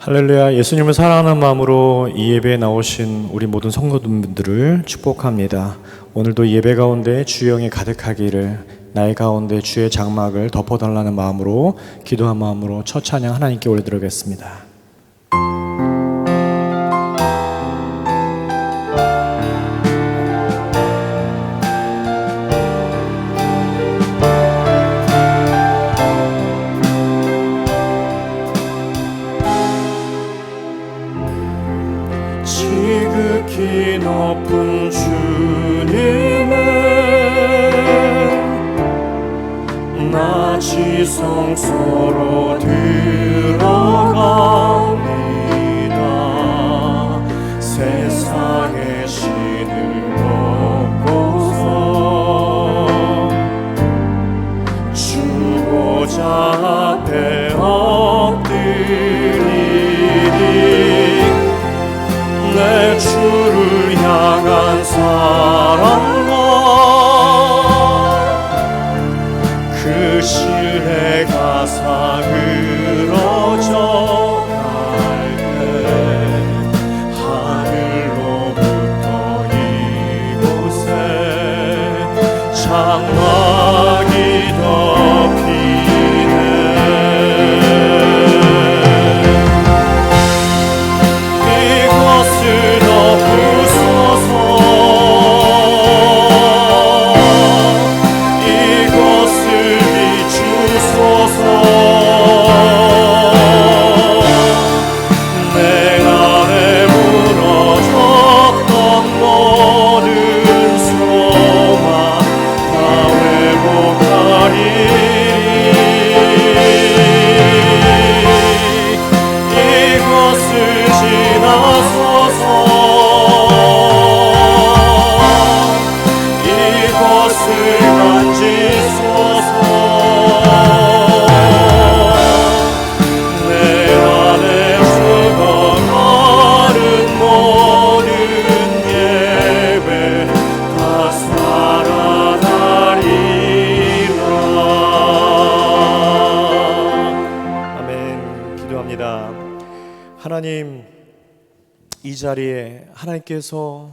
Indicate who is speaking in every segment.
Speaker 1: 할렐루야. 예수님을 사랑하는 마음으로 이 예배에 나오신 우리 모든 성도분들을 축복합니다. 오늘도 이 예배 가운데 주의 영이 가득하기를, 나의 가운데 주의 장막을 덮어달라는 마음으로, 기도한 마음으로 첫 찬양 하나님께 올려드리겠습니다.
Speaker 2: 지극히 높은 주님의 나 지성소로 들어갑니다. 세상의 신을 벗고서 주보자 앞에 엎드리니 내 주를 향한 사랑과 그 신뢰가 사그러져 갈 때 하늘로부터 이곳에 장막이 덮이네. 이것을 덮으소서. 이것을 비추소서. 내 안에 무너졌던 모든 소망 다 회복하리니 이것을 지나소서. 이것을 만지소서. 내 안에 죽어가는 모든 예배 다 살아나리라.
Speaker 1: 아멘. 기도합니다. 하나님, 이 자리에 하나님께서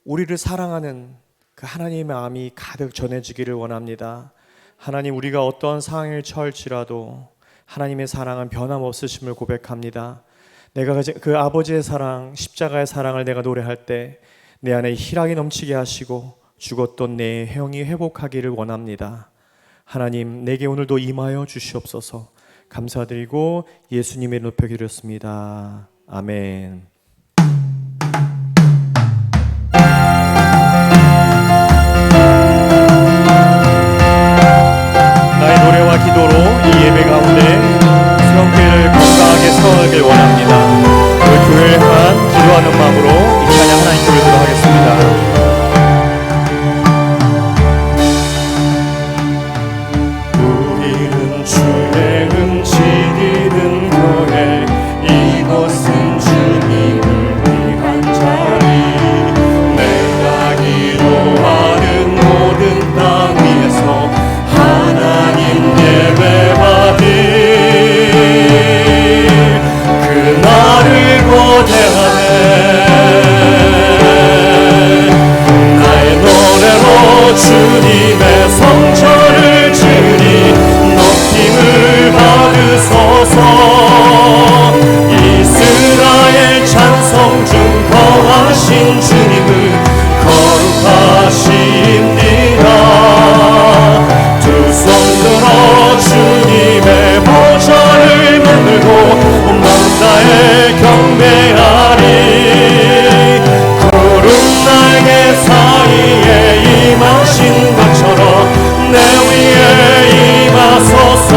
Speaker 1: 우리를 사랑하는 그 하나님의 마음이 가득 전해지기를 원합니다. 하나님, 우리가 어떠한 상황을 처할지라도 하나님의 사랑은 변함없으심을 고백합니다. 내가 그 아버지의 사랑, 십자가의 사랑을 내가 노래할 때 내 안에 희락이 넘치게 하시고 죽었던 내 형이 회복하기를 원합니다. 하나님, 내게 오늘도 임하여 주시옵소서. 감사드리고 예수님의 높여 기렸습니다. 아멘. 나의 노래와 기도로 이 예배 가운데 성교회를 건강하게 세워가길 원합니다. 그 교회를 향한 기도하는 마음으로 이 찬양 하나님께 올리도록 하겠습니다.
Speaker 2: 주의 음식이든 교회 이것은 주님을 위한 자리. 내가 기도하는 모든 땅 위에서 하나님 예배받을 그날을 고대하네. 나의 노래로 주님의 성전을 지으니 높임을 받으소서. 이스라엘 찬송 중 거하신 주님은 거룩하십니다. 두 손 들어 주님의 보좌를 만들고 온 나에 경배하리. 구름 날개 사이에 임하신 것처럼 내 위에 임하소서.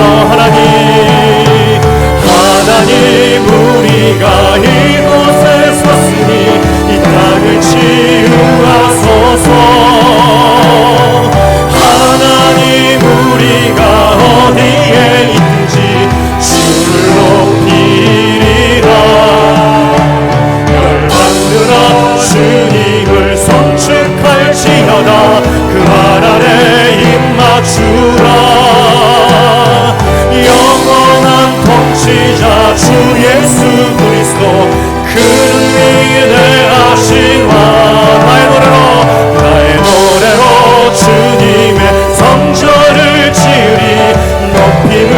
Speaker 2: 하나님 우리가 이곳에 섰으니 이 땅을 치유하소서. 하나님 우리가 어디에 있든지 주를 높이리라. 열방들아 주님을 송축할지어다. 그 발 아래 입 맞추라. 영원한 통치자 주의 예수 그리스도 그는 위대하신 왕 나의 노래로 주님의 성전을 지으리 높임을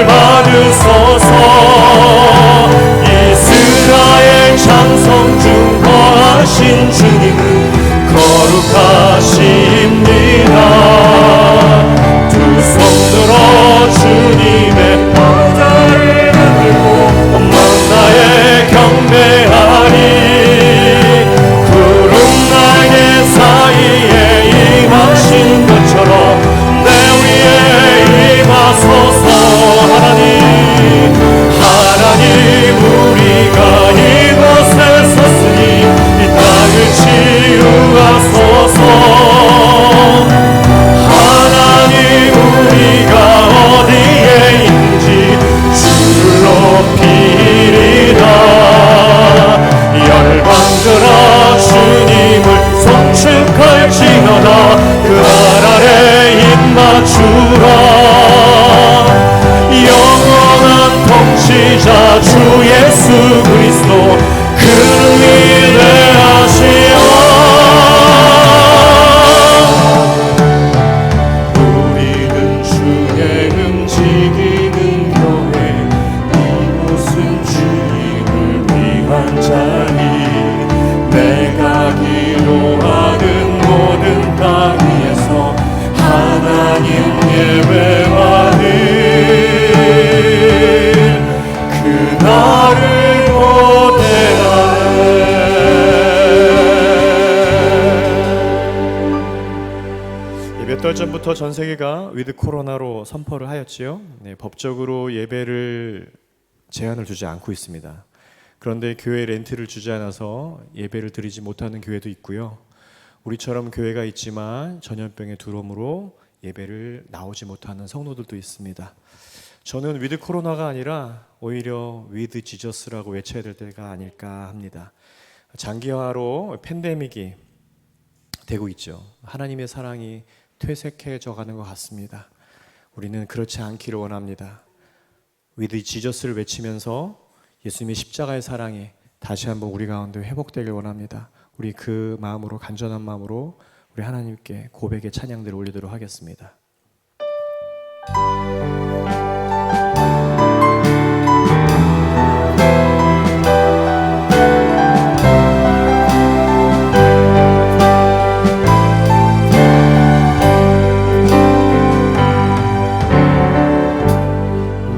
Speaker 2: 받으소서 이스라엘 장성 중 거하신 주님은 거룩하십니다 두 손 들어 주님의 보좌를 들고 만나에 경배하리 구름 날개 사이에 임하신 것처럼 내 위에 임하소서 하나님 우리가 이곳에 섰으니 이 땅을 치유하소서 하나님 우리가 어디에 있는지 주를 높이리라 열방들아 주님을 송축할지어다 그 발 아래 입맞추라 영원한 통치자 주 예수 그리스도 그는 위대하시오 우리는 주의 움직이는 교회 이곳은 주님을 위한 자리 내가 기도하는 모든 땅 위에서 하나님 예배하는 그날을 고대하네
Speaker 1: 몇 달 전부터 전 세계가 위드 코로나로 선포를 하였지요. 네, 법적으로 예배를 제한을 두지 않고 있습니다. 그런데 교회 렌트를 주지 않아서 예배를 드리지 못하는 교회도 있고요. 우리처럼 교회가 있지만 전염병의 두려움으로 예배를 나오지 못하는 성도들도 있습니다. 저는 위드 코로나가 아니라 오히려 위드 지저스라고 외쳐야 될 때가 아닐까 합니다. 장기화로 팬데믹이 되고 있죠. 하나님의 사랑이 퇴색해져 가는 것 같습니다. 우리는 그렇지 않기를 원합니다. 위드 지저스를 외치면서 예수님의 십자가의 사랑이 다시 한번 우리 가운데 회복되길 원합니다. 우리 그 마음으로 간절한 마음으로 우리 하나님께 고백의 찬양들을 올리도록 하겠습니다.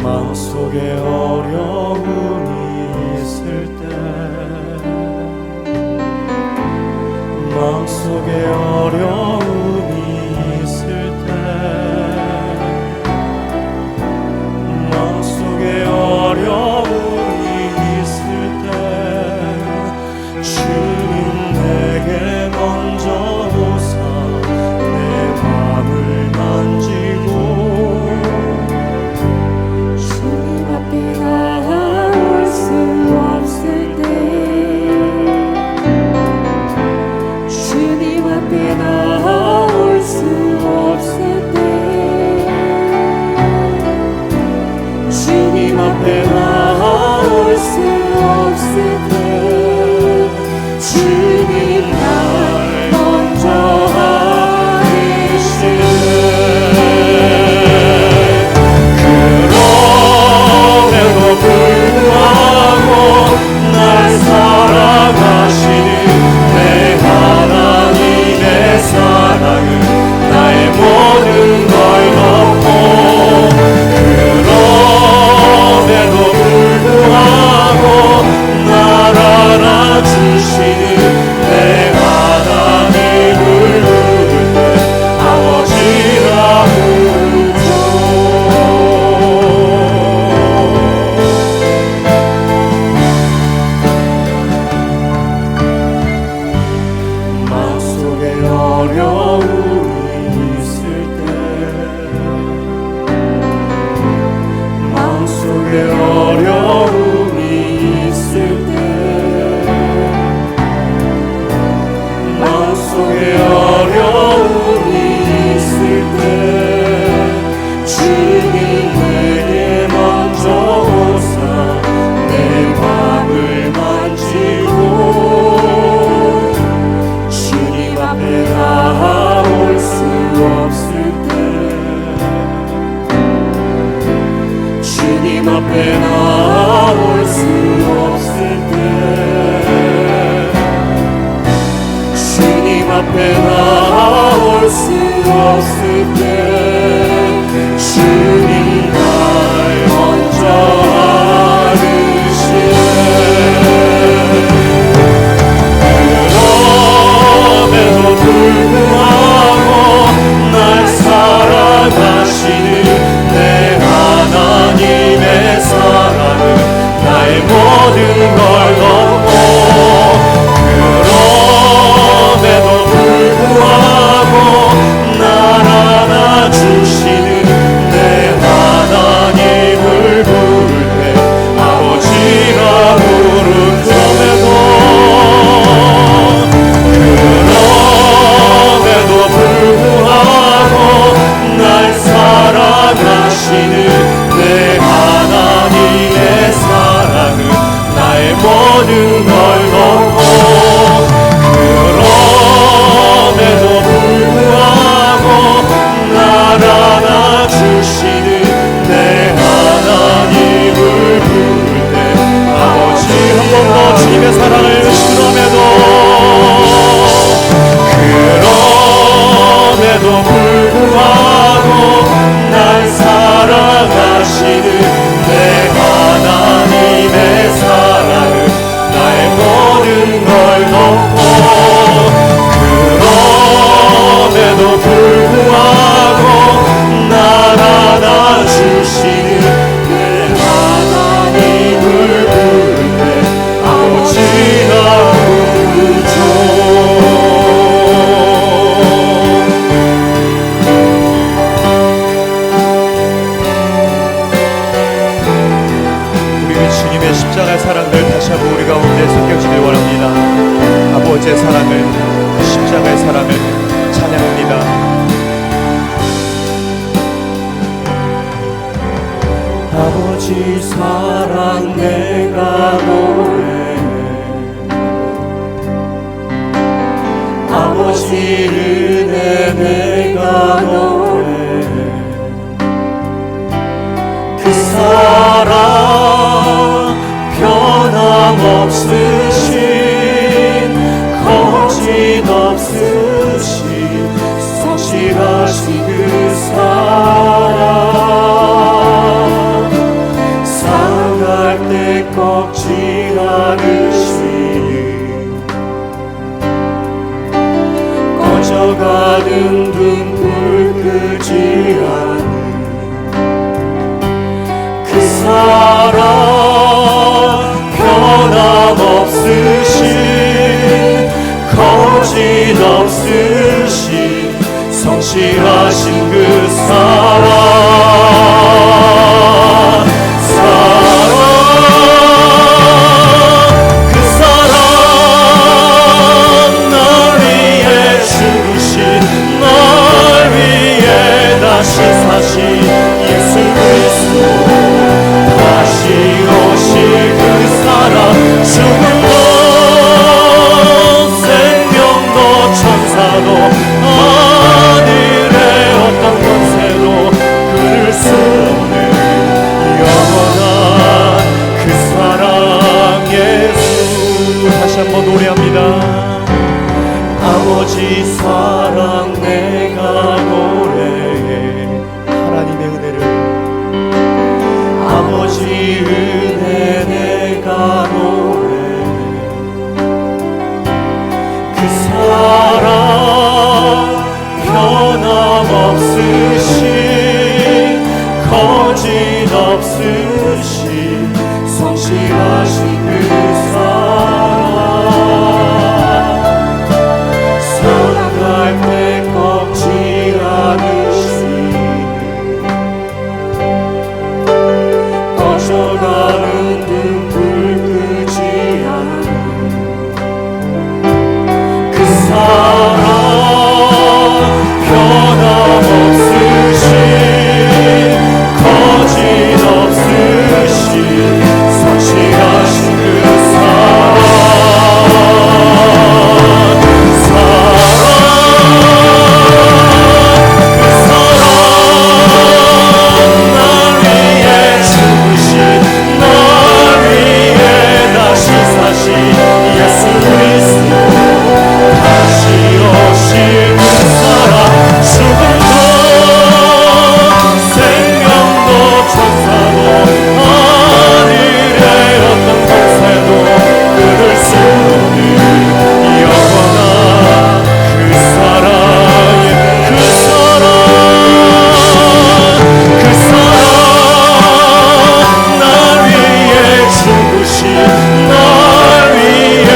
Speaker 2: 마음속에 어려움이 있을 때 마음속에 어려움이 있을 때
Speaker 1: 사랑들 다시 한번 우리 가운데 섬겨지길 원합니다. 아버지의 사랑을, 그 십자가의 사랑을 찬양합니다.
Speaker 2: 아버지 사랑 내가 노래해, 아버지 은혜 내가 노래해. 그 사랑 변함없으신, 거짓없으신 성실하신 그 사랑, 상할 때 꺾지 않으시니, 꺼져가는 등불 끄지 않는 그 사랑, 변함없으신, 거짓없으신 성실하신 그 사랑, 그 사랑, 날 위해 죽으신, 날 위해 다시 사신 예수 그리스도, 다시 오실 그 사랑, 죽음도 생명도 천사도 하늘의 어떤 권세도 끊을 수 없는 영원한 그 사랑 예수. 다시 한번 노래합니다. 아버지 사랑 내가 노래해, 하나님의 은혜를, 아버지 은혜 내가 노래해. 그 사랑 변함없으신, 거짓없으신 성실하신 그 사랑, 살아갈 때 꺾지 않으시니, 꺼져가는 등불 끄지 않는 그 사랑, 변함없으신, 거짓없으신 성실하신 그 사랑, 그 사랑, 날 위해 죽으신, 날 위해 다시 사신 예수 그리스도, 다시 오실 그 사랑, 죽음도 생명도 천사도 하늘의 어떤 권세도 끊을 수 없는 영원한 그 사랑, 그 사랑, 그 사랑, 날 위해 죽으신, 날 위해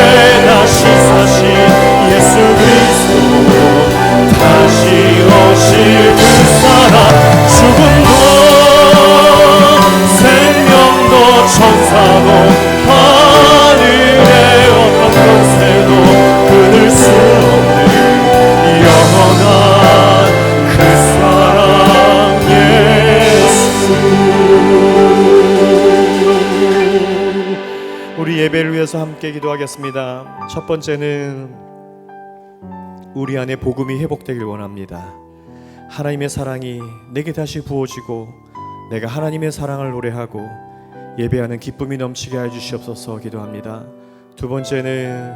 Speaker 2: 다시 사신 예수 그리스도, 다시 오실 그 사랑, 죽음도 생명도 천사도 하늘의 어떤 권세도 끊을 수 없는 영원한 그 사랑 예수.
Speaker 1: 우리 예배를 위해서 함께 기도하겠습니다. 첫 번째는 우리 안에 복음이 회복되길 원합니다. 하나님의 사랑이 내게 다시 부어지고 내가 하나님의 사랑을 노래하고 예배하는 기쁨이 넘치게 해주시옵소서 기도합니다. 두 번째는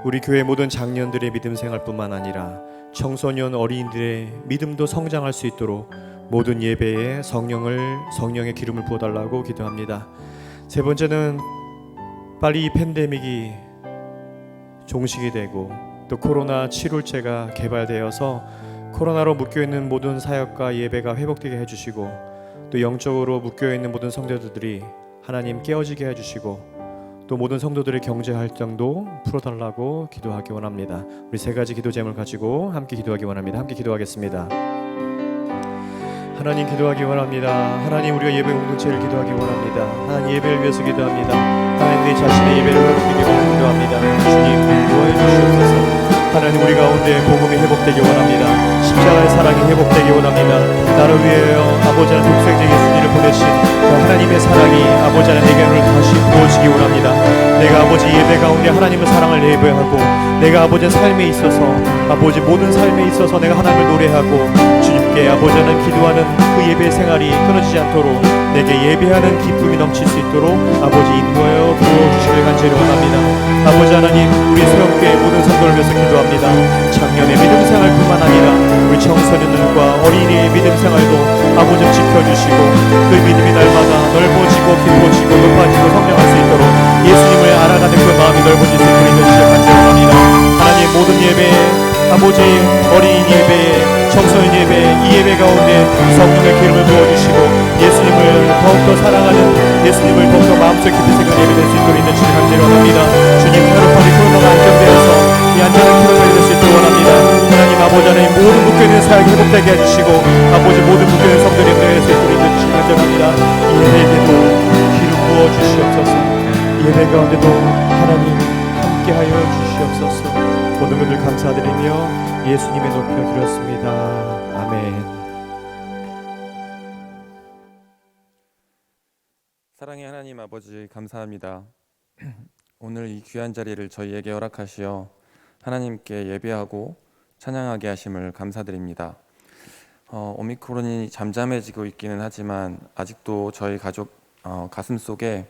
Speaker 1: 우리 교회 모든 장년들의 믿음 생활뿐만 아니라 청소년 어린이들의 믿음도 성장할 수 있도록 모든 예배에 성령의 기름을 부어달라고 기도합니다. 세 번째는 빨리 이 팬데믹이 종식이 되고 또 코로나 치료제가 개발되어서 코로나로 묶여있는 모든 사역과 예배가 회복되게 해주시고 또 영적으로 묶여있는 모든 성도들이 하나님 깨어지게 해주시고 또 모든 성도들의 경제활동도 풀어달라고 기도하기 원합니다. 우리 세 가지 기도 제목을 가지고 함께 기도하기 원합니다. 함께 기도하겠습니다. 하나님 기도하기 원합니다. 하나님 우리가 예배 공동체를 기도하기 원합니다. 하나님 예배를 위해서 기도합니다. 하나님 우리 자신의 예배를 회복되기를 기도합니다. 주님 인도하여 주시옵소서. 하나님 우리 가운데 복음이 회복되기 원합니다. 십자가의 사랑이 회복되기 원합니다. 나를 위하여 아버지 하나님 독생자 예수님을 보내신 그 하나님의 사랑이 아버지 하나님 내게 다시 부어지기 원합니다. 내가 아버지 예배 가운데 하나님의 사랑을 예배하고 내가 아버지의 삶에 있어서 아버지 모든 삶에 있어서 내가 하나님을 노래하고 주님께 아버지 하나님 기도하는 그 예배 생활이 끊어지지 않도록 내게 예배하는 기쁨이 넘칠 수 있도록 아버지 인도하여 부어주시길 간절히 원합니다. 아버지 하나님 우리 새롭게 모든 성도를 위해서 기도합니다. 작년의 믿음 생활뿐만 아니라 우리 청소년들과 어린이의 믿음 생활도 아버지 지켜주시고 그 믿음이 날마다 넓어지고 깊어지고 높아지고 성장할 수 있도록 예수님을 알아가는 그 마음이 넓어질 수 있도록 인도하시길 간절히 원합니다. 하나님 모든 예배 아버지 어린이 예배 청소년 예배 이 예배 가운데 성령의 기름을 부어주시고 예수님을 더욱더 사랑하는 예수님을 더욱더 마음속 깊이 생각 예배될 수 있도록 인도하시길 간절히 원합니다. 주님 하루빨리 코로나가 안정되어서 이 안전한 기회가 될 수 있도록 원합니다. 하나님 아버지 하나님 모든 묶여있는 사역이 회복되게 해주시고 아버지 모든 묶여있는 성도들이 연결될 수 있도록 인도하시길 간절합니다. 이 예배에도 기름 부어주시옵소서. 예배 가운데도 하나님 함께하여 주시옵소서. 모든 분들 감사드리며 예수님의 높여 드렸습니다. 아멘.
Speaker 3: 사랑의 하나님 아버지 감사합니다. 오늘 이 귀한 자리를 저희에게 허락하시어 하나님께 예배하고 찬양하게 하심을 감사드립니다. 오미크론이 잠잠해지고 있기는 하지만 아직도 저희 가족 가슴 속에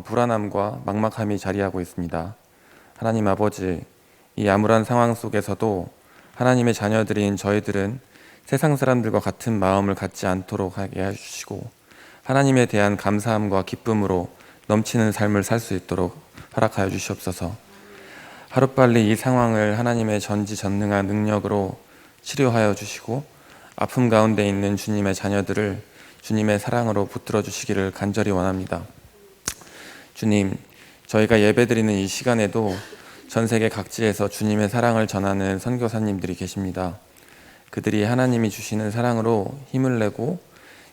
Speaker 3: 불안함과 막막함이 자리하고 있습니다. 하나님 아버지, 이 암울한 상황 속에서도 하나님의 자녀들인 저희들은 세상 사람들과 같은 마음을 갖지 않도록 하게 해주시고 하나님에 대한 감사함과 기쁨으로 넘치는 삶을 살 수 있도록 허락하여 주시옵소서. 하루빨리 이 상황을 하나님의 전지전능한 능력으로 치료하여 주시고 아픔 가운데 있는 주님의 자녀들을 주님의 사랑으로 붙들어 주시기를 간절히 원합니다. 주님, 저희가 예배드리는 이 시간에도 전 세계 각지에서 주님의 사랑을 전하는 선교사님들이 계십니다. 그들이 하나님이 주시는 사랑으로 힘을 내고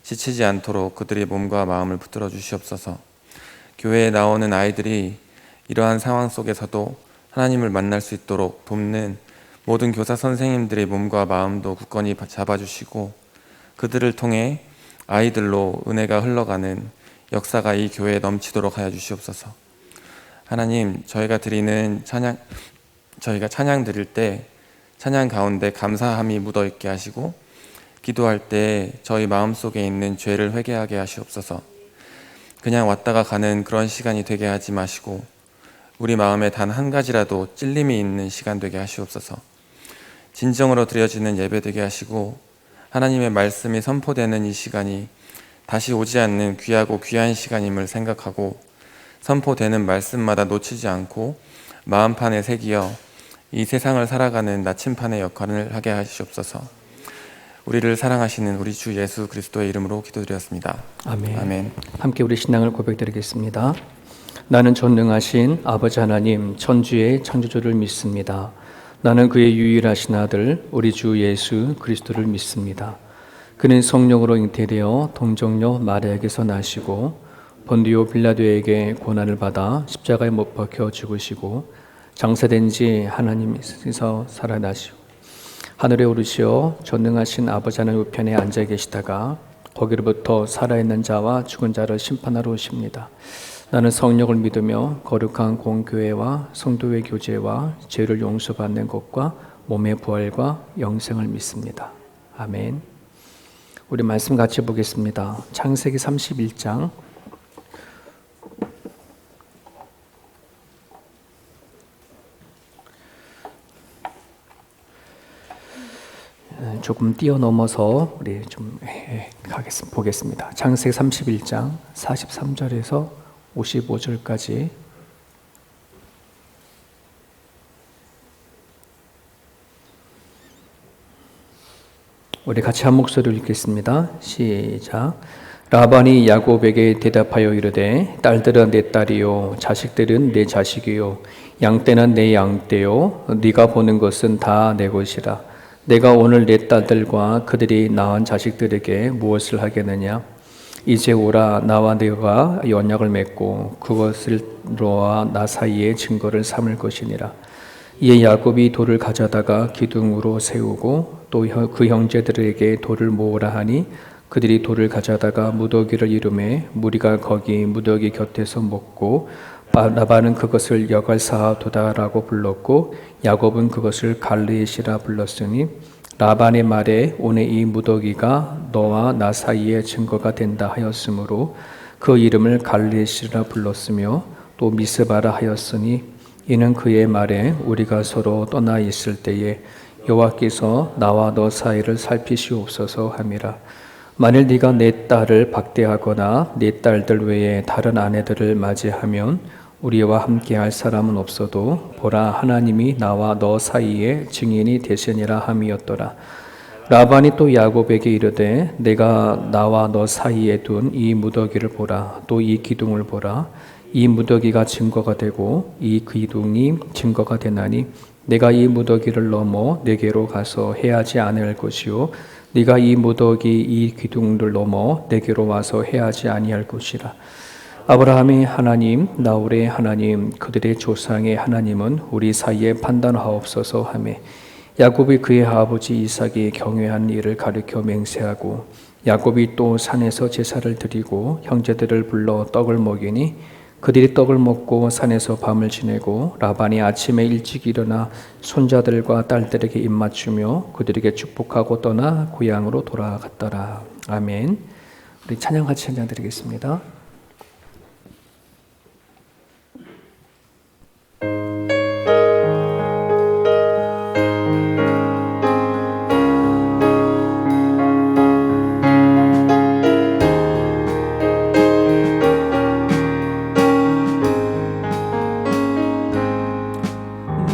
Speaker 3: 지치지 않도록 그들의 몸과 마음을 붙들어 주시옵소서. 교회에 나오는 아이들이 이러한 상황 속에서도 하나님을 만날 수 있도록 돕는 모든 교사 선생님들의 몸과 마음도 굳건히 잡아주시고 그들을 통해 아이들로 은혜가 흘러가는 역사가 이 교회에 넘치도록 하여 주시옵소서. 하나님, 저희가 찬양 드릴 때 찬양 가운데 감사함이 묻어있게 하시고 기도할 때 저희 마음속에 있는 죄를 회개하게 하시옵소서. 그냥 왔다가 가는 그런 시간이 되게 하지 마시고 우리 마음에 단 한 가지라도 찔림이 있는 시간 되게 하시옵소서. 진정으로 드려지는 예배 되게 하시고 하나님의 말씀이 선포되는 이 시간이 다시 오지 않는 귀하고 귀한 시간임을 생각하고 선포되는 말씀마다 놓치지 않고 마음판에 새기어 이 세상을 살아가는 나침판의 역할을 하게 하시옵소서. 우리를 사랑하시는 우리 주 예수 그리스도의 이름으로 기도드렸습니다.
Speaker 4: 아멘.
Speaker 3: 아멘.
Speaker 4: 함께 우리 신앙을 고백드리겠습니다. 나는 전능하신 아버지 하나님 천주의 창조주를 믿습니다. 나는 그의 유일하신 아들 우리 주 예수 그리스도를 믿습니다. 그는 성령으로 잉태되어 동정녀 마리아에게서 나시고 본디오 빌라도에게 고난을 받아 십자가에 못 박혀 죽으시고 장사된 지 하나님께서 살아나시고 하늘에 오르시어 전능하신 아버지 하나님 우편에 앉아 계시다가 거기로부터 살아있는 자와 죽은 자를 심판하러 오십니다. 나는 성령을 믿으며 거룩한 공교회와 성도의 교제와 죄를 용서받는 것과 몸의 부활과 영생을 믿습니다. 아멘. 우리 말씀 같이 보겠습니다. 창세기 31장 조금 뛰어넘어서 우리 좀 보겠습니다. 창세기 31장 43절에서 55절까지 우리 같이 한 목소리로 읽겠습니다. 시작. 라반이 야곱에게 대답하여 이르되 딸들은 내 딸이요 자식들은 내 자식이요 양떼는 내 양떼요 네가 보는 것은 다 내 것이라. 내가 오늘 내 딸들과 그들이 낳은 자식들에게 무엇을 하겠느냐? 이제 오라 나와 너가 언약을 맺고 그것을 너와 나 사이에 증거를 삼을 것이니라. 이에 야곱이 돌을 가져다가 기둥으로 세우고 또 그 형제들에게 돌을 모으라 하니 그들이 돌을 가져다가 무더기를 이루매 무리가 거기 무더기 곁에서 먹고 라반은 그것을 여갈사하도다라고 불렀고 야곱은 그것을 갈르엣이라 불렀으니 라반의 말에 오늘 이 무더기가 너와 나 사이의 증거가 된다 하였으므로 그 이름을 갈르엣이라 불렀으며 또 미스바라 하였으니 이는 그의 말에 우리가 서로 떠나 있을 때에 여호와께서 나와 너 사이를 살피시옵소서 함이라. 만일 네가 내 딸을 박대하거나 네 딸들 외에 다른 아내들을 맞이하면 우리와 함께할 사람은 없어도 보라 하나님이 나와 너 사이에 증인이 되시니라 함이었더라. 라반이 또 야곱에게 이르되 내가 나와 너 사이에 둔 이 무더기를 보라. 또 이 기둥을 보라. 이 무더기가 증거가 되고 이 기둥이 증거가 되나니 내가 이 무더기를 넘어 내게로 가서 해하지 않을 것이요 네가 이 무더기 이 기둥을 넘어 내게로 와서 해하지 아니할 것이라. 아브라함의 하나님 나홀의 하나님 그들의 조상의 하나님은 우리 사이에 판단하옵소서 하매 야곱이 그의 아버지 이삭이 경외한 일을 가리켜 맹세하고 야곱이 또 산에서 제사를 드리고 형제들을 불러 떡을 먹이니 그들이 떡을 먹고 산에서 밤을 지내고 라반이 아침에 일찍 일어나 손자들과 딸들에게 입맞추며 그들에게 축복하고 떠나 고향으로 돌아갔더라. 아멘. 우리 찬양 같이 찬양 드리겠습니다.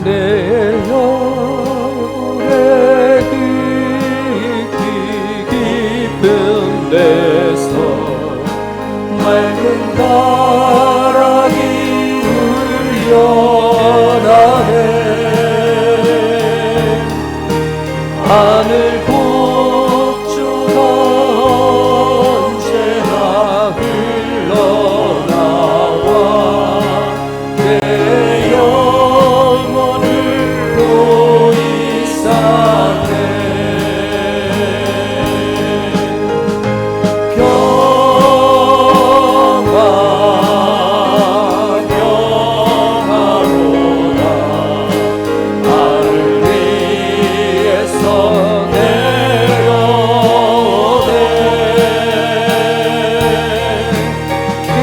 Speaker 2: 내 영혼의 깊은 데서 맑은 바람이 울려나네. 하늘 곡조가 언제나 흘러나와 내 영혼을 노이사네. 평화로다 하늘 위에서 내려오네. 그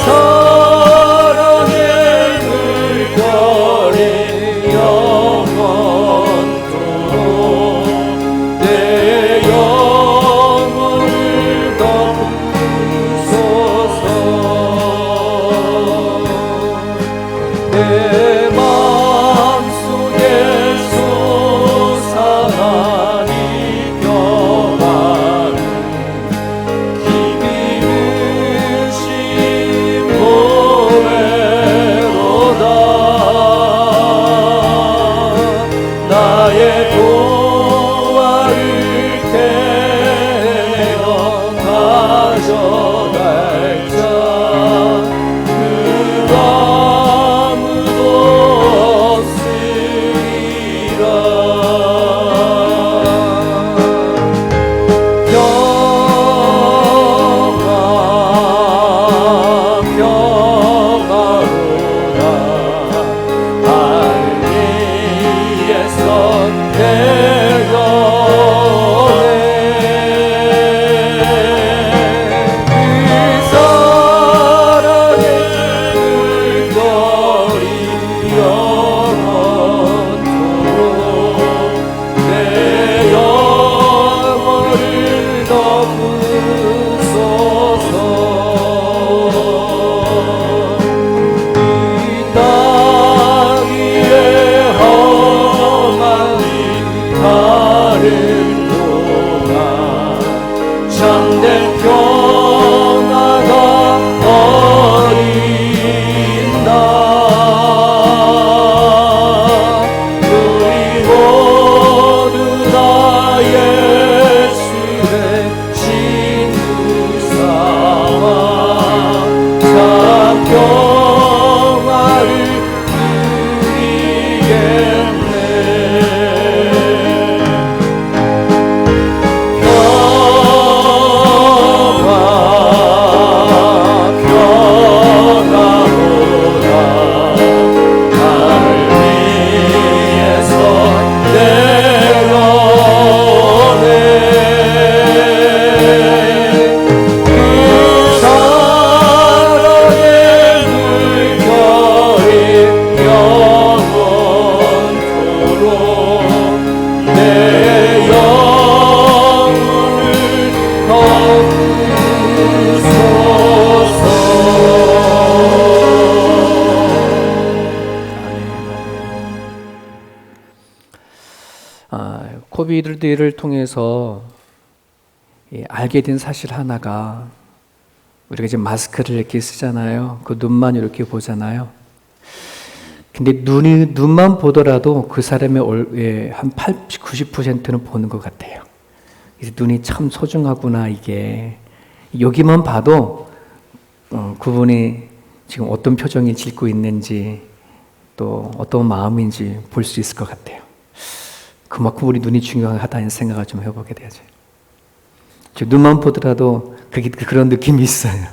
Speaker 2: 사랑의 물결이 영원토록 내 영혼을 덮으소서. 내 마음속에 솟아나니 평화는 깊이 느신 보배로다. 나의 도화를 태워 가져갈 자 그 아무도 없으리라. 평화로다 하늘 위에서 내려오네. 그 사랑의 물결이 영원토록 내 영혼을 덮으소서. 이 땅 위에 험한 다른 동안 참된 평화가 어린다. 우리 모두 다 예수의 신부
Speaker 4: 일들을 통해서 알게 된 사실 하나가, 우리가 이제 마스크를 이렇게 쓰잖아요. 그 눈만 이렇게 보잖아요. 근데 눈만 보더라도 그 사람의 한 80, 90%는 보는 것 같아요. 그래서 눈이 참 소중하구나, 이게. 여기만 봐도 그분이 지금 어떤 표정을 짓고 있는지, 또 어떤 마음인지 볼 수 있을 것 같아요. 그만큼 우리 눈이 중요하다는 생각을 좀 해보게 되죠. 눈만 보더라도 그런 느낌이 있어요.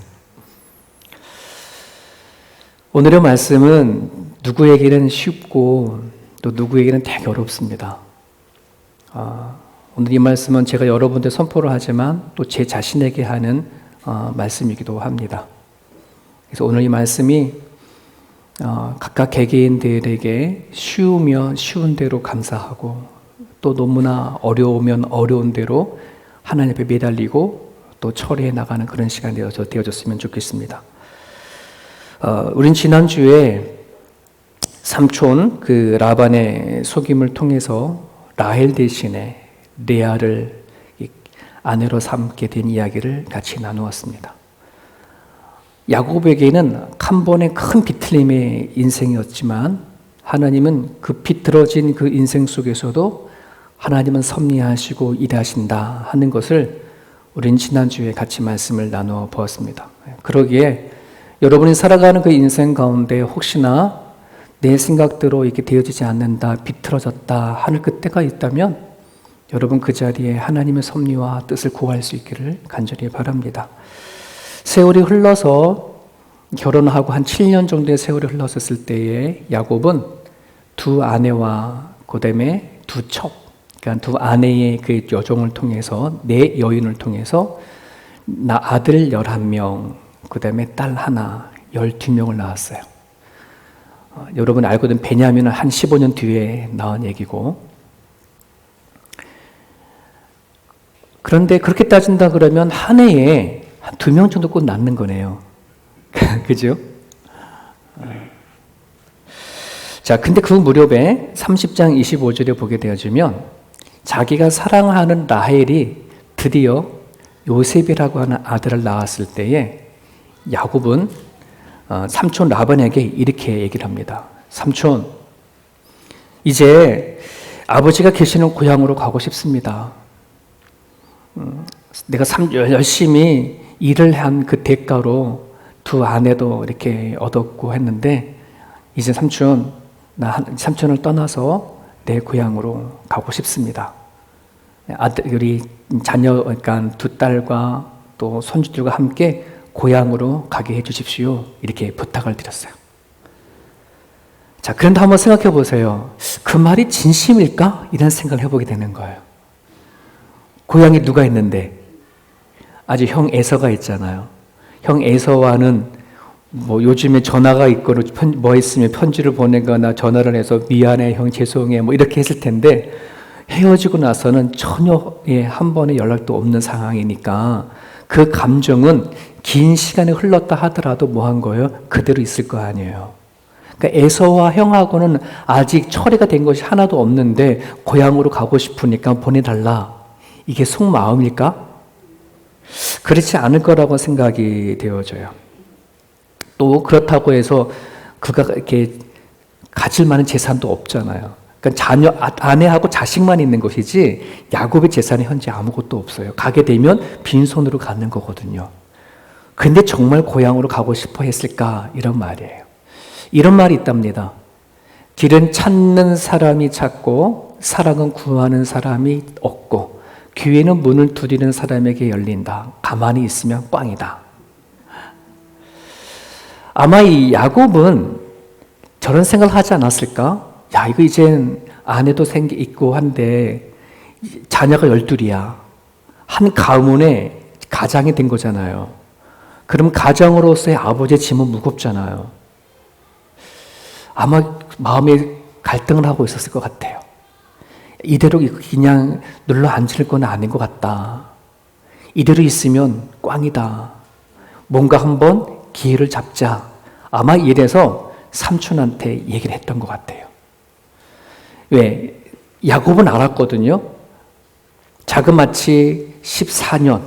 Speaker 4: 오늘의 말씀은 누구에게는 쉽고 또 누구에게는 되게 어렵습니다. 오늘 이 말씀은 제가 여러분들 선포를 하지만 또 제 자신에게 하는 말씀이기도 합니다. 그래서 오늘 이 말씀이 각각 개개인들에게 쉬우면 쉬운 대로 감사하고, 또 너무나 어려우면 어려운 대로 하나님 앞에 매달리고 또 처리해 나가는 그런 시간이 되어졌으면 좋겠습니다. 우린 지난주에 삼촌 그 라반의 속임을 통해서 라헬 대신에 레아를 아내로 삼게 된 이야기를 같이 나누었습니다. 야곱에게는 한 번의 큰 비틀림의 인생이었지만, 하나님은 그 비틀어진 그 인생 속에서도 하나님은 섭리하시고 일하신다 하는 것을 우린 지난주에 같이 말씀을 나누어 보았습니다. 그러기에 여러분이 살아가는 그 인생 가운데 혹시나 내 생각대로 이렇게 되어지지 않는다, 비틀어졌다 하는 그때가 있다면, 여러분 그 자리에 하나님의 섭리와 뜻을 구할 수 있기를 간절히 바랍니다. 세월이 흘러서 결혼하고 한 7년 정도의 세월이 흘렀을 때에 야곱은 두 아내와 그다음에 두 첩, 그러니까 두 아내의 그 여종을 통해서, 네 여인을 통해서 아들 11명, 그다음에 딸 하나, 12명을 낳았어요. 여러분 알고 있는 베냐민은 한 15년 뒤에 낳은 얘기고, 그런데 그렇게 따진다 그러면 한 해에 한 2명 정도 꼭 낳는 거네요. 그죠? 자, 근데 그 무렵에 30장 25절에 보게 되어지면, 자기가 사랑하는 라헬이 드디어 요셉이라고 하는 아들을 낳았을 때에 야곱은 삼촌 라반에게 이렇게 얘기를 합니다. 삼촌, 이제 아버지가 계시는 고향으로 가고 싶습니다. 내가 열심히 일을 한 그 대가로 두 아내도 이렇게 얻었고 했는데, 이제 삼촌을 떠나서 내 고향으로 가고 싶습니다. 우리 자녀, 그러니까 두 딸과 또 손주들과 함께 고향으로 가게 해주십시오. 이렇게 부탁을 드렸어요. 자, 그런데 한번 생각해 보세요. 그 말이 진심일까? 이런 생각을 해보게 되는 거예요. 고향에 누가 있는데? 아주 형 에서가 있잖아요. 형 에서와는 뭐 요즘에 전화가 있거나 뭐 있으면 편지를 보내거나 전화를 해서 미안해, 형 죄송해, 뭐 이렇게 했을 텐데, 헤어지고 나서는 전혀 한 번의 연락도 없는 상황이니까 그 감정은 긴 시간이 흘렀다 하더라도 뭐 한 거예요? 그대로 있을 거 아니에요. 그러니까 에서와 형하고는 아직 처리가 된 것이 하나도 없는데 고향으로 가고 싶으니까 보내달라. 이게 속마음일까? 그렇지 않을 거라고 생각이 되어져요. 또 그렇다고 해서 그가 이렇게 가질 만한 재산도 없잖아요. 그러니까 아내하고 자식만 있는 것이지 야곱의 재산이 현재 아무것도 없어요. 가게 되면 빈손으로 가는 거거든요. 근데 정말 고향으로 가고 싶어 했을까? 이런 말이에요. 이런 말이 있답니다. 길은 찾는 사람이 찾고 사랑은 구하는 사람이 얻고 기회는 문을 두드리는 사람에게 열린다. 가만히 있으면 꽝이다. 아마 이 야곱은 저런 생각을 하지 않았을까? 야, 이거 이젠 아내도 있고 한데 자녀가 12이야. 한 가문에 가장이 된 거잖아요. 그럼 가장으로서의 아버지의 짐은 무겁잖아요. 아마 마음에 갈등을 하고 있었을 것 같아요. 이대로 그냥 눌러 앉을 건 아닌 것 같다. 이대로 있으면 꽝이다. 뭔가 한번 기회를 잡자. 아마 이래서 삼촌한테 얘기를 했던 것 같아요. 왜? 야곱은 알았거든요. 자그마치 14년,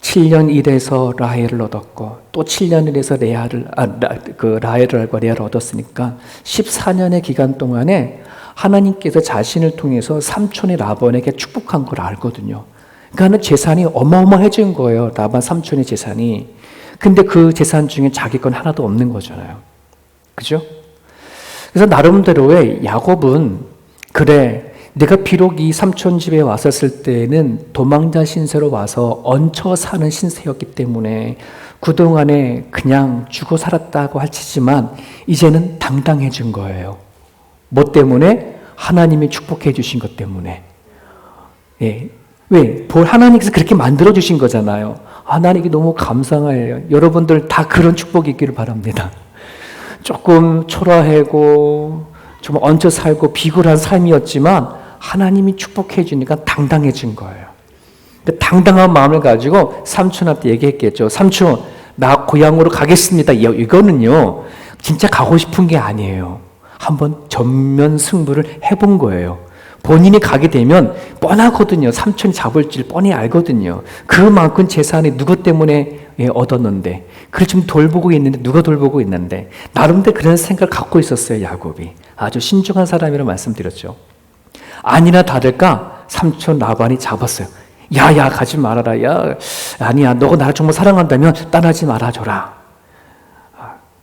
Speaker 4: 7년 일해서 라헬을 얻었고 또 7년 일해서 라헬을 알고 레아를 얻었으니까 14년의 기간 동안에 하나님께서 자신을 통해서 삼촌의 라반에게 축복한 걸 알거든요. 그러니까 재산이 어마어마해진 거예요. 라반 삼촌의 재산이. 근데 그 재산 중에 자기 건 하나도 없는 거잖아요. 그죠? 그래서 나름대로의 야곱은 그래, 내가 비록 이 삼촌 집에 왔었을 때는 도망자 신세로 와서 얹혀 사는 신세였기 때문에 그동안에 그냥 죽어 살았다고 할지지만 이제는 당당해진 거예요. 뭐 때문에? 하나님이 축복해 주신 것 때문에. 예. 왜? 하나님께서 그렇게 만들어 주신 거잖아요. 하나님께 너무 감사해요. 여러분들 다 그런 축복이 있기를 바랍니다. 조금 초라하고 좀 얹혀 살고 비굴한 삶이었지만 하나님이 축복해 주니까 당당해진 거예요. 당당한 마음을 가지고 삼촌한테 얘기했겠죠. 삼촌, 나 고향으로 가겠습니다. 이거는요, 진짜 가고 싶은 게 아니에요. 한번 전면 승부를 해본 거예요. 본인이 가게 되면 뻔하거든요. 삼촌이 잡을 줄 뻔히 알거든요. 그만큼 재산이 누구 때문에 얻었는데, 그걸 지금 돌보고 있는데, 누가 돌보고 있는데, 나름대로 그런 생각을 갖고 있었어요, 야곱이. 아주 신중한 사람이라고 말씀드렸죠. 아니나 다를까 삼촌 라반이 잡았어요. 야야, 가지 말아라. 야, 아니야, 너가 나를 정말 사랑한다면 떠나지 말아줘라.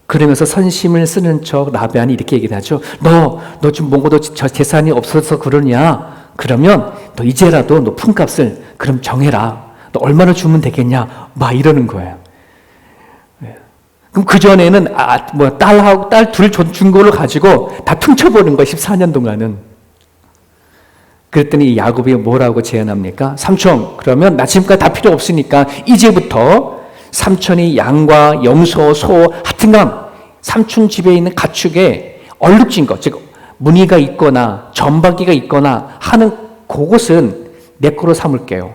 Speaker 4: 그러면서 선심을 쓰는 척 라반이 이렇게 얘기를 하죠. 너 지금 뭔가 너 재산이 없어서 그러냐? 그러면 너 이제라도 너 품값을 그럼 정해라. 너 얼마나 주면 되겠냐? 막 이러는 거예요. 그럼 그전에는 딸 둘 준 거를 가지고 다 퉁쳐버린 거예요. 14년 동안은. 그랬더니 야곱이 뭐라고 제안합니까? 삼촌, 그러면 나 지금까지 다 필요 없으니까 이제부터 삼촌이 양과 염소, 소, 하여튼간 삼촌 집에 있는 가축에 얼룩진 것, 즉 무늬가 있거나 점박이가 있거나 하는 그것은 내 거로 삼을게요.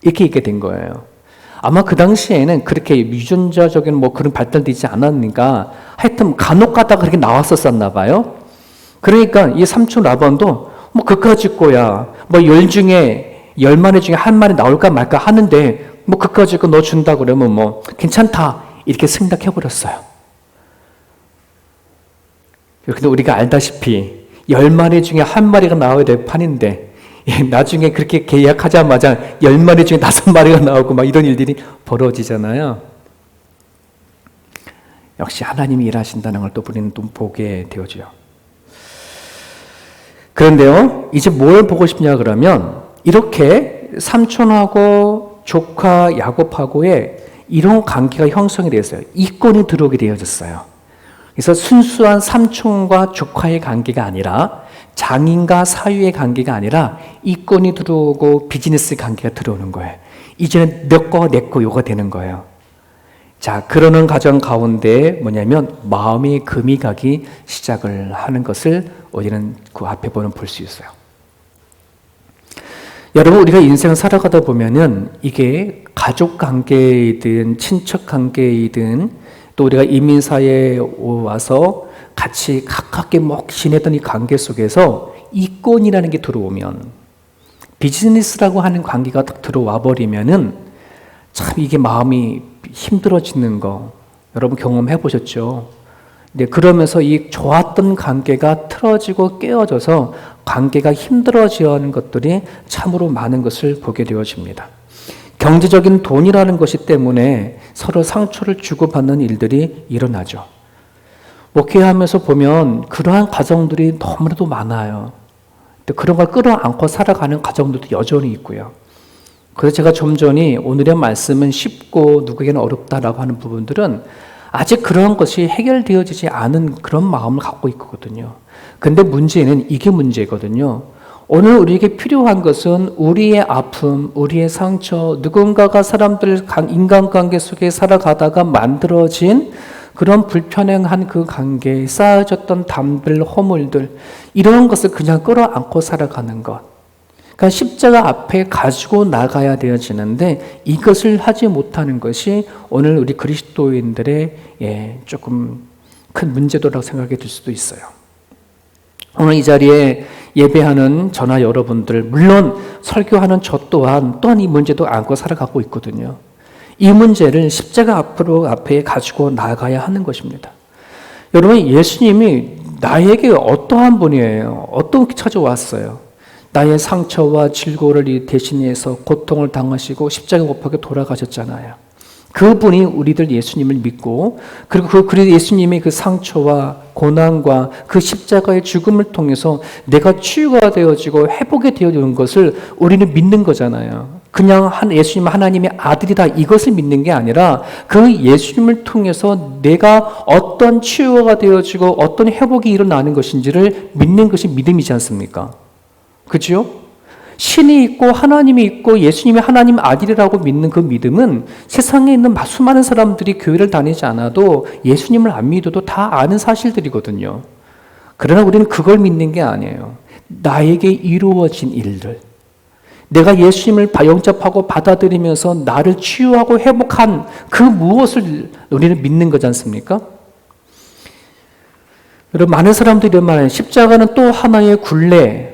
Speaker 4: 이렇게 있게 된 거예요. 아마 그 당시에는 그렇게 유전자적인 그런 발달되지 않았으니까 하여튼 간혹 가다가 그렇게 나왔었나 봐요. 그러니까 이 삼촌 라반도 그까짓 거야. 10마리 중에 한 마리 나올까 말까 하는데 그까짓 거 너 준다 그러면 괜찮다. 이렇게 생각해버렸어요. 근데 우리가 알다시피 10마리 중에 한 마리가 나와야 될 판인데 나중에 그렇게 계약하자마자 10마리 중에 5마리가 나오고 이런 일들이 벌어지잖아요. 역시 하나님이 일하신다는 걸 또 우리는 또 보게 되어져요. 그런데요, 이제 뭘 보고 싶냐 그러면 이렇게 삼촌하고 조카 야곱하고의 이런 관계가 형성이 되었어요. 이권이 들어오게 되어졌어요. 그래서 순수한 삼촌과 조카의 관계가 아니라 장인과 사위의 관계가 아니라 이권이 들어오고 비즈니스 관계가 들어오는 거예요. 이제는 내 거, 내 거 요가 되는 거예요. 자, 그러는 과정 가운데 뭐냐면 마음이 금이 가기 시작을 하는 것을 우리는 그 앞에 보면 볼 수 있어요. 여러분, 우리가 인생을 살아가다 보면은 이게 가족 관계이든 친척 관계이든 또 우리가 이민사회에 와서 같이 가깝게 지내던 이 관계 속에서 이권이라는 게 들어오면, 비즈니스라고 하는 관계가 딱 들어와 버리면은 참 이게 마음이 힘들어지는 거 여러분 경험해 보셨죠? 네, 그러면서 이 좋았던 관계가 틀어지고 깨어져서 관계가 힘들어지는 것들이 참으로 많은 것을 보게 되어집니다. 경제적인 돈이라는 것이 때문에 서로 상처를 주고받는 일들이 일어나죠. 목회하면서 보면 그러한 가정들이 너무나도 많아요. 그런 걸 끌어안고 살아가는 가정들도 여전히 있고요. 그래서 제가 좀 전에 오늘의 말씀은 쉽고 누구에게는 어렵다라고 하는 부분들은 아직 그런 것이 해결되어지지 않은 그런 마음을 갖고 있거든요. 근데 문제는 이게 문제거든요. 오늘 우리에게 필요한 것은 우리의 아픔, 우리의 상처, 누군가가 사람들 인간관계 속에 살아가다가 만들어진 그런 불편한 그 관계에 쌓여졌던 담들, 허물들, 이런 것을 그냥 끌어안고 살아가는 것. 그러니까 십자가 앞에 가지고 나가야 되어지는데 이것을 하지 못하는 것이 오늘 우리 그리스도인들의 조금 큰 문제도라고 생각이 들 수도 있어요. 오늘 이 자리에 예배하는 저나 여러분들, 물론 설교하는 저 또한 이 문제도 안고 살아가고 있거든요. 이 문제를 십자가 앞에 가지고 나가야 하는 것입니다. 여러분, 예수님이 나에게 어떠한 분이에요? 어떻게 찾아왔어요? 나의 상처와 질고를 대신해서 고통을 당하시고 십자가 못 박혀 돌아가셨잖아요. 그분이 우리들 예수님을 믿고, 그리고 예수님의 그 상처와 고난과 그 십자가의 죽음을 통해서 내가 치유가 되어지고 회복이 되어지는 것을 우리는 믿는 거잖아요. 그냥 예수님 하나님의 아들이다 이것을 믿는 게 아니라 그 예수님을 통해서 내가 어떤 치유가 되어지고 어떤 회복이 일어나는 것인지를 믿는 것이 믿음이지 않습니까? 그죠? 신이 있고 하나님이 있고 예수님이 하나님 아들이라고 믿는 그 믿음은 세상에 있는 수많은 사람들이 교회를 다니지 않아도 예수님을 안 믿어도 다 아는 사실들이거든요. 그러나 우리는 그걸 믿는 게 아니에요. 나에게 이루어진 일들, 내가 예수님을 영접하고 받아들이면서 나를 치유하고 회복한 그 무엇을 우리는 믿는 거지 않습니까? 여러분, 많은 사람들이 이런 말해요. 십자가는 또 하나의 굴레.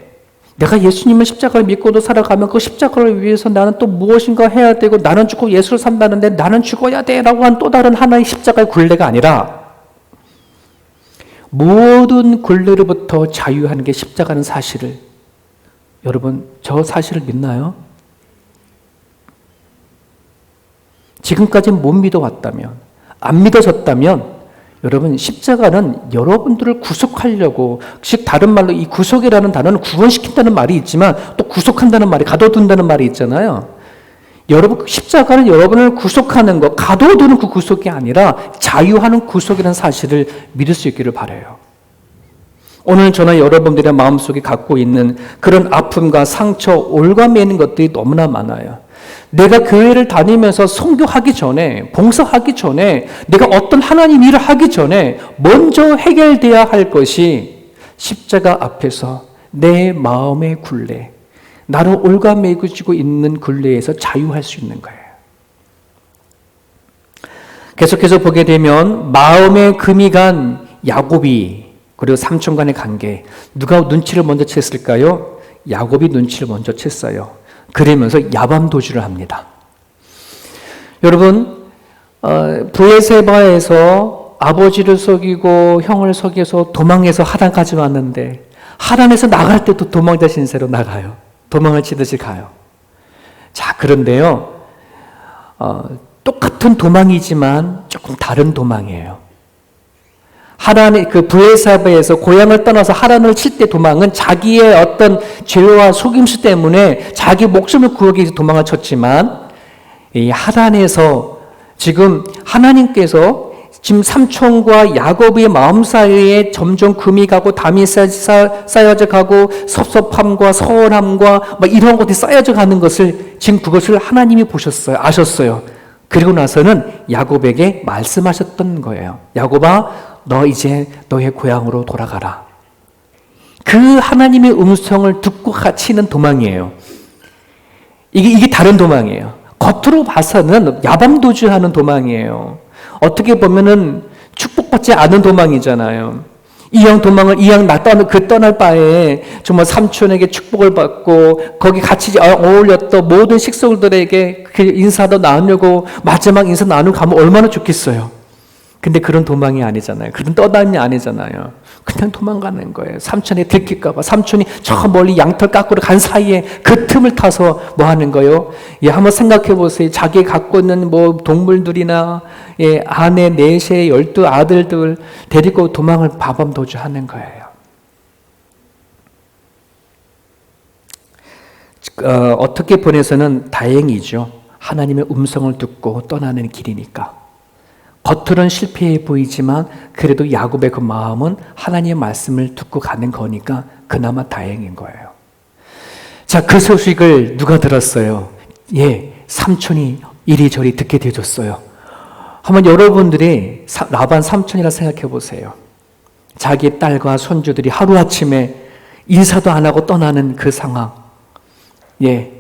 Speaker 4: 내가 예수님을 십자가를 믿고도 살아가면 그 십자가를 위해서 나는 또 무엇인가 해야 되고 나는 죽고 예수를 산다는데 나는 죽어야 돼 라고 한 또 다른 하나의 십자가의 굴레가 아니라 모든 굴레로부터 자유하는 게 십자가는 사실을, 여러분 저 사실을 믿나요? 지금까지 못 믿어왔다면, 안 믿어졌다면 여러분, 십자가는 여러분들을 구속하려고, 즉 다른 말로 이 구속이라는 단어는 구원시킨다는 말이 있지만 또 구속한다는 말이, 가둬둔다는 말이 있잖아요. 여러분, 십자가는 여러분을 구속하는 것, 가둬두는 그 구속이 아니라 자유하는 구속이라는 사실을 믿을 수 있기를 바라요. 오늘 저는 여러분들의 마음속에 갖고 있는 그런 아픔과 상처, 올가매 있는 것들이 너무나 많아요. 내가 교회를 다니면서 선교하기 전에, 봉사하기 전에, 내가 어떤 하나님 일을 하기 전에 먼저 해결돼야 할 것이 십자가 앞에서 내 마음의 굴레, 나를 올가매고 있는 굴레에서 자유할 수 있는 거예요. 계속해서 보게 되면 마음의 금이 간 야곱이 그리고 삼촌 간의 관계, 누가 눈치를 먼저 챘을까요? 야곱이 눈치를 먼저 챘어요. 그러면서 야밤도주를 합니다. 여러분, 브에세바에서 아버지를 속이고 형을 속여서 도망해서 하란까지 왔는데 하란에서 나갈 때도 도망자 신세로 나가요. 도망을 치듯이 가요. 자, 그런데요, 똑같은 도망이지만 조금 다른 도망이에요. 하란의 그 브에사바에서 고향을 떠나서 하란을 칠 때 도망은 자기의 어떤 죄와 속임수 때문에 자기 목숨을 구하기 위해서 도망을 쳤지만, 이 하란에서 지금 하나님께서 지금 삼촌과 야곱의 마음 사이에 점점 금이 가고 담이 쌓여져 가고 섭섭함과 서운함과 막 이런 것들이 쌓여져 가는 것을 지금 그것을 하나님이 보셨어요. 아셨어요. 그리고 나서는 야곱에게 말씀하셨던 거예요. 야곱아, 너 이제 너의 고향으로 돌아가라. 그 하나님의 음성을 듣고 치는 도망이에요. 이게 다른 도망이에요. 겉으로 봐서는 야밤도주하는 도망이에요. 어떻게 보면은 축복받지 않은 도망이잖아요. 이왕 떠날 바에 정말 삼촌에게 축복을 받고 거기 같이 어울렸던 모든 식솔들에게 그 인사도 나누고 마지막 인사 나누고 가면 얼마나 좋겠어요. 근데 그런 도망이 아니잖아요. 그런 떠남이 아니잖아요. 그냥 도망가는 거예요. 삼촌이 들킬까봐. 삼촌이 저 멀리 양털 깎으러 간 사이에 그 틈을 타서 뭐 하는 거예요? 예, 한번 생각해 보세요. 자기 갖고 있는 뭐 동물들이나, 예, 아내 4세, 12 아들들 데리고 도망을 바밤도주 하는 거예요. 어떻게 보내서는 다행이죠. 하나님의 음성을 듣고 떠나는 길이니까. 겉으로는 실패해 보이지만 그래도 야곱의 그 마음은 하나님의 말씀을 듣고 가는 거니까 그나마 다행인 거예요. 자, 그 소식을 누가 들었어요? 예, 삼촌이 이리저리 듣게 되어졌어요. 한번 여러분들이 라반 삼촌이라 생각해 보세요. 자기 딸과 손주들이 하루아침에 인사도 안 하고 떠나는 그 상황. 예,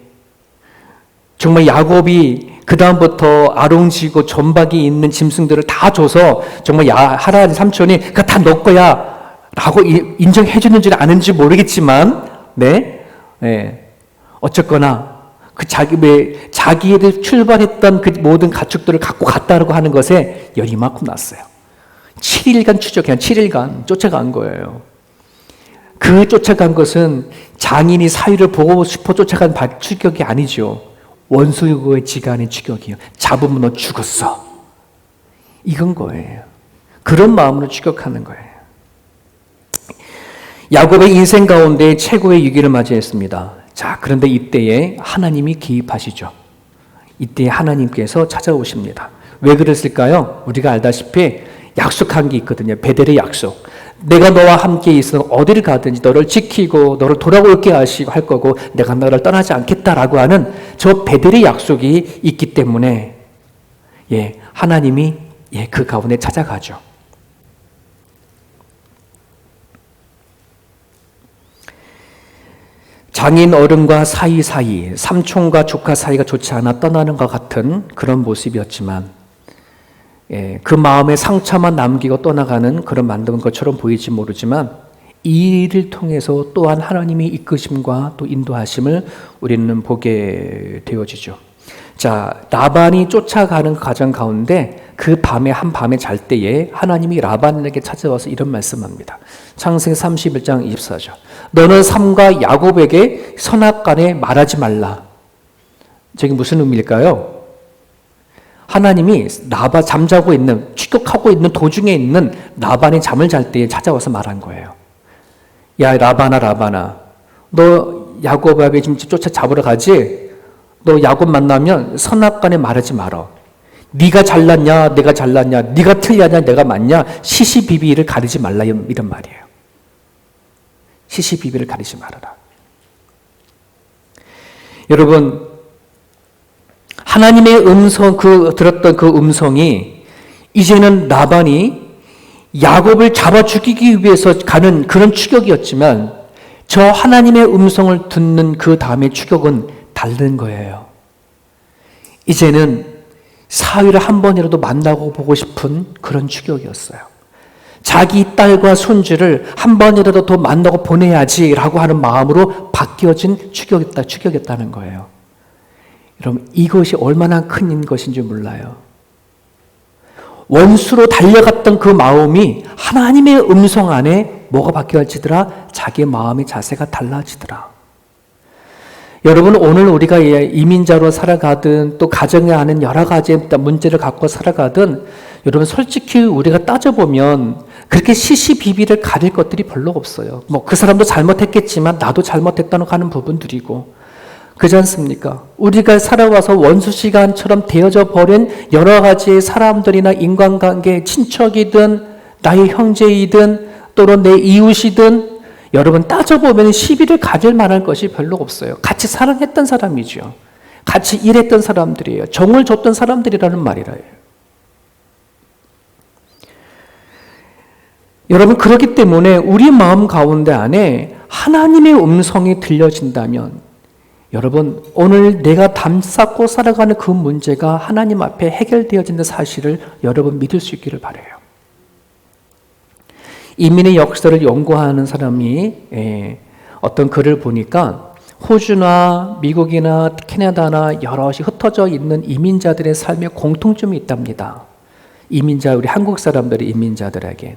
Speaker 4: 정말 야곱이 그 다음부터 아롱지고 전박이 있는 짐승들을 다 줘서 정말 하란 삼촌이 그거 다 너 거야 라고 인정해 주는지 아는지 모르겠지만, 네, 어쨌거나 그 자기들 출발했던 그 모든 가축들을 갖고 갔다라고 하는 것에 열이 이만큼 났어요. 7일간 추적해, 7일간 쫓아간 거예요. 그 쫓아간 것은 장인이 사위를 보고 싶어 쫓아간 추격이 아니죠. 원수의 지간의 추격이에요. 잡으면 너 죽었어. 이건 거예요. 그런 마음으로 추격하는 거예요. 야곱의 인생 가운데 최고의 위기를 맞이했습니다. 자, 그런데 이때에 하나님이 개입하시죠. 이때 하나님께서 찾아오십니다. 왜 그랬을까요? 우리가 알다시피 약속한 게 있거든요. 베델의 약속. 내가 너와 함께 있어 어디를 가든지 너를 지키고 너를 돌아올게 하시고 할 거고 내가 너를 떠나지 않겠다라고 하는 저 베델의 약속이 있기 때문에 하나님이 그 가운데 찾아가죠. 장인 어른과 사이, 삼촌과 조카 사이가 좋지 않아 떠나는 것 같은 그런 모습이었지만 그 마음에 상처만 남기고 떠나가는 그런 만든 것처럼 보일지 모르지만 이 일을 통해서 또한 하나님의 이끄심과 또 인도하심을 우리는 보게 되어지죠. 자, 라반이 쫓아가는 과정 가운데 그 밤에 한밤에 잘 때에 하나님이 라반에게 찾아와서 이런 말씀합니다. 창세기 31장 24절. 너는 삼가 야곱에게 선악간에 말하지 말라. 저게 무슨 의미일까요? 하나님이 잠자고 있는, 추격하고 있는 도중에 있는 라반이 잠을 잘 때에 찾아와서 말한 거예요. 야, 라반아, 너 야곱에게 지금 쫓아 잡으러 가지? 너 야곱 만나면 선악간에 말하지 말어. 네가 잘났냐, 내가 잘났냐, 네가 틀렸냐, 내가 맞냐, 시시비비를 가리지 말라, 이런 말이에요. 시시비비를 가리지 말아라. 여러분, 하나님의 들었던 그 음성이 이제는 라반이 야곱을 잡아 죽이기 위해서 가는 그런 추격이었지만 저 하나님의 음성을 듣는 그 다음의 추격은 다른 거예요. 이제는 사위를 한 번이라도 만나고 보고 싶은 그런 추격이었어요. 자기 딸과 손주를 한 번이라도 더 만나고 보내야지라고 하는 마음으로 바뀌어진 추격이었다는 거예요. 여러분, 이것이 얼마나 큰 것인지 몰라요. 원수로 달려갔던 그 마음이 하나님의 음성 안에 뭐가 바뀌어지더라? 자기의 마음의 자세가 달라지더라. 여러분, 오늘 우리가 이민자로 살아가든 또 가정에 하는 여러 가지 문제를 갖고 살아가든 여러분, 솔직히 우리가 따져보면 그렇게 시시비비를 가릴 것들이 별로 없어요. 그 사람도 잘못했겠지만 나도 잘못했다고 하는 부분들이고, 그렇지 않습니까? 우리가 살아와서 원수 시간처럼 되어져 버린 여러 가지의 사람들이나 인간관계, 친척이든 나의 형제이든 또는 내 이웃이든 여러분 따져보면 시비를 가질 만한 것이 별로 없어요. 같이 사랑했던 사람이죠. 같이 일했던 사람들이에요. 정을 줬던 사람들이라는 말이라요. 여러분, 그렇기 때문에 우리 마음 가운데 안에 하나님의 음성이 들려진다면 여러분, 오늘 내가 담쌓고 살아가는 그 문제가 하나님 앞에 해결되어진다는 사실을 여러분 믿을 수 있기를 바라요. 이민의 역사를 연구하는 사람이 어떤 글을 보니까 호주나 미국이나 캐나다나 여럿이 흩어져 있는 이민자들의 삶에 공통점이 있답니다. 우리 한국 사람들의 이민자들에게.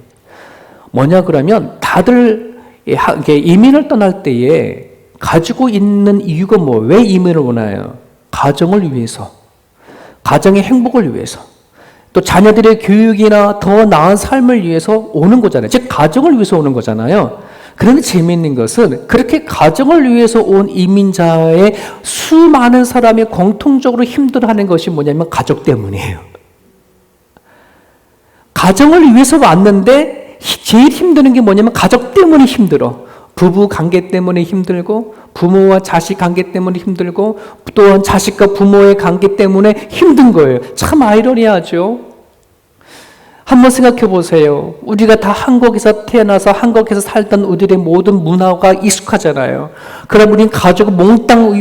Speaker 4: 뭐냐 그러면 다들 이민을 떠날 때에 가지고 있는 이유가 왜 이민을 원해요? 가정을 위해서, 가정의 행복을 위해서, 또 자녀들의 교육이나 더 나은 삶을 위해서 오는 거잖아요. 즉 가정을 위해서 오는 거잖아요. 그런데 재미있는 것은 그렇게 가정을 위해서 온 이민자의 수많은 사람이 공통적으로 힘들어하는 것이 뭐냐면 가족 때문이에요. 가정을 위해서 왔는데 제일 힘드는 게 뭐냐면 가족 때문에 힘들어. 부부 관계 때문에 힘들고, 부모와 자식 관계 때문에 힘들고, 또한 자식과 부모의 관계 때문에 힘든 거예요. 참 아이러니하죠. 한번 생각해 보세요. 우리가 다 한국에서 태어나서 한국에서 살던 우리들의 모든 문화가 익숙하잖아요. 그럼 우린 가족 몽땅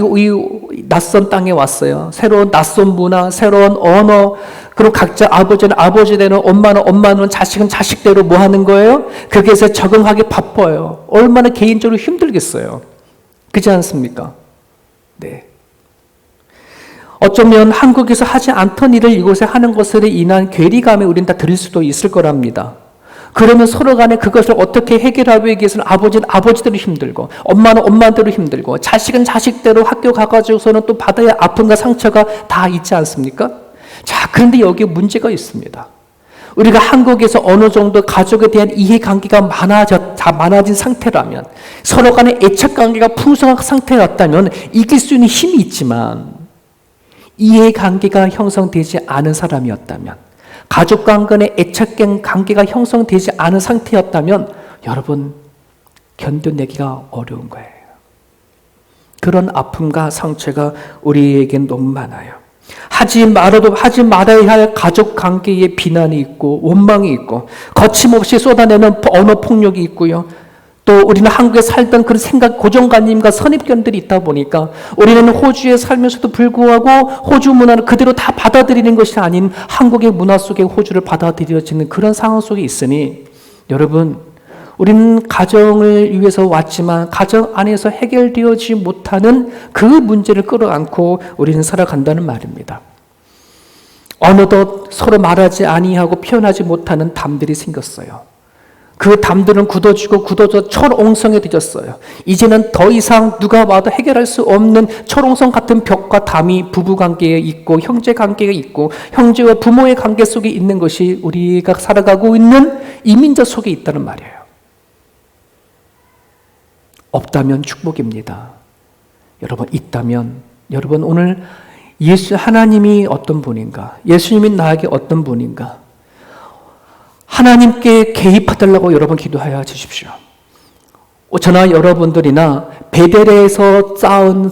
Speaker 4: 낯선 땅에 왔어요. 새로운 낯선 문화, 새로운 언어. 그리고 각자 아버지는 아버지대로, 엄마는 엄마는, 자식은 자식대로 뭐 하는 거예요? 거기에서 적응하기 바빠요. 얼마나 개인적으로 힘들겠어요. 그렇지 않습니까? 네. 어쩌면 한국에서 하지 않던 일을 이곳에 하는 것으로 인한 괴리감에 우린 다 들릴 수도 있을 거랍니다. 그러면 서로 간에 그것을 어떻게 해결하기 위해서는 아버지는 아버지대로 힘들고, 엄마는 엄마대로 힘들고, 자식은 자식대로 학교 가가지고서는 또 받아야 아픔과 상처가 다 있지 않습니까? 자, 그런데 여기에 문제가 있습니다. 우리가 한국에서 어느 정도 가족에 대한 이해관계가 많아진 상태라면, 서로 간의 애착관계가 풍성한 상태였다면 이길 수 있는 힘이 있지만, 이해관계가 형성되지 않은 사람이었다면, 가족 간의 애착관계가 형성되지 않은 상태였다면 여러분 견뎌내기가 어려운 거예요. 그런 아픔과 상처가 우리에겐 너무 많아요. 하지 말아야 할 가족 관계에 비난이 있고 원망이 있고 거침없이 쏟아내는 언어 폭력이 있고요. 또 우리는 한국에 살던 그런 생각, 고정관념과 선입견들이 있다 보니까 우리는 호주에 살면서도 불구하고 호주 문화를 그대로 다 받아들이는 것이 아닌 한국의 문화 속에 호주를 받아들여지는 그런 상황 속에 있으니 여러분, 우리는 가정을 위해서 왔지만 가정 안에서 해결되어지지 못하는 그 문제를 끌어안고 우리는 살아간다는 말입니다. 어느덧 서로 말하지 아니하고 표현하지 못하는 담들이 생겼어요. 그 담들은 굳어져 철옹성해졌어요. 이제는 더 이상 누가 와도 해결할 수 없는 철옹성 같은 벽과 담이 부부관계에 있고 형제관계가 있고 형제와 부모의 관계 속에 있는 것이 우리가 살아가고 있는 이민자 속에 있다는 말이에요. 없다면 축복입니다. 여러분, 있다면 여러분 오늘 하나님이 어떤 분인가? 예수님이 나에게 어떤 분인가? 하나님께 개입해달라고 여러분 기도하여 주십시오. 저나 여러분들이나 베델에서 쌓은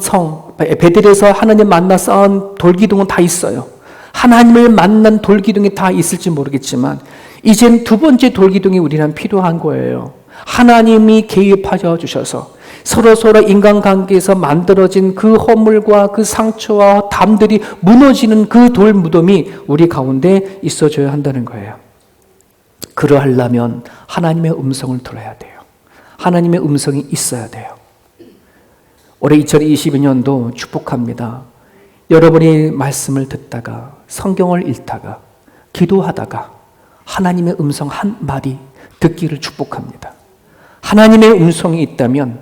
Speaker 4: 베델에서 하나님 만나 쌓은 돌기둥은 다 있어요. 하나님을 만난 돌기둥이 다 있을지 모르겠지만 이젠 두 번째 돌기둥이 우리는 필요한 거예요. 하나님이 개입하여 주셔서 서로 인간관계에서 만들어진 그 허물과 그 상처와 담들이 무너지는 그 돌 무덤이 우리 가운데 있어줘야 한다는 거예요. 그러하려면 하나님의 음성을 들어야 돼요. 하나님의 음성이 있어야 돼요. 올해 2022년도 축복합니다. 여러분이 말씀을 듣다가 성경을 읽다가 기도하다가 하나님의 음성 한 마디 듣기를 축복합니다. 하나님의 음성이 있다면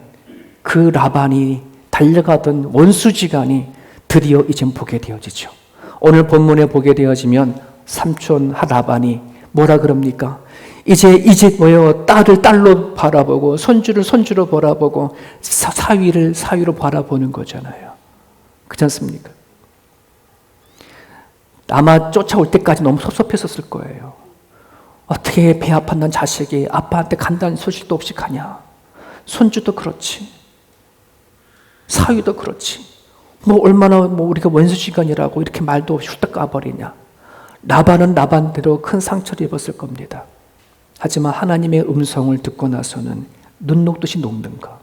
Speaker 4: 그 라반이 달려가던 원수지간이 드디어 이젠 보게 되어지죠. 오늘 본문에 보게 되어지면 삼촌 라반이 뭐라 그럽니까? 이제 뭐요? 딸을 딸로 바라보고 손주를 손주로 바라보고 사위를 사위로 바라보는 거잖아요. 그렇지 않습니까? 아마 쫓아올 때까지 너무 섭섭했었을 거예요. 어떻게 배 아팠는 자식이 아빠한테 간다는 소식도 없이 가냐? 손주도 그렇지, 사위도 그렇지. 얼마나 우리가 원수지간이라고 이렇게 말도 없이 후딱 까버리냐? 라반은 라반대로 큰 상처를 입었을 겁니다. 하지만 하나님의 음성을 듣고 나서는 눈 녹듯이 녹는가?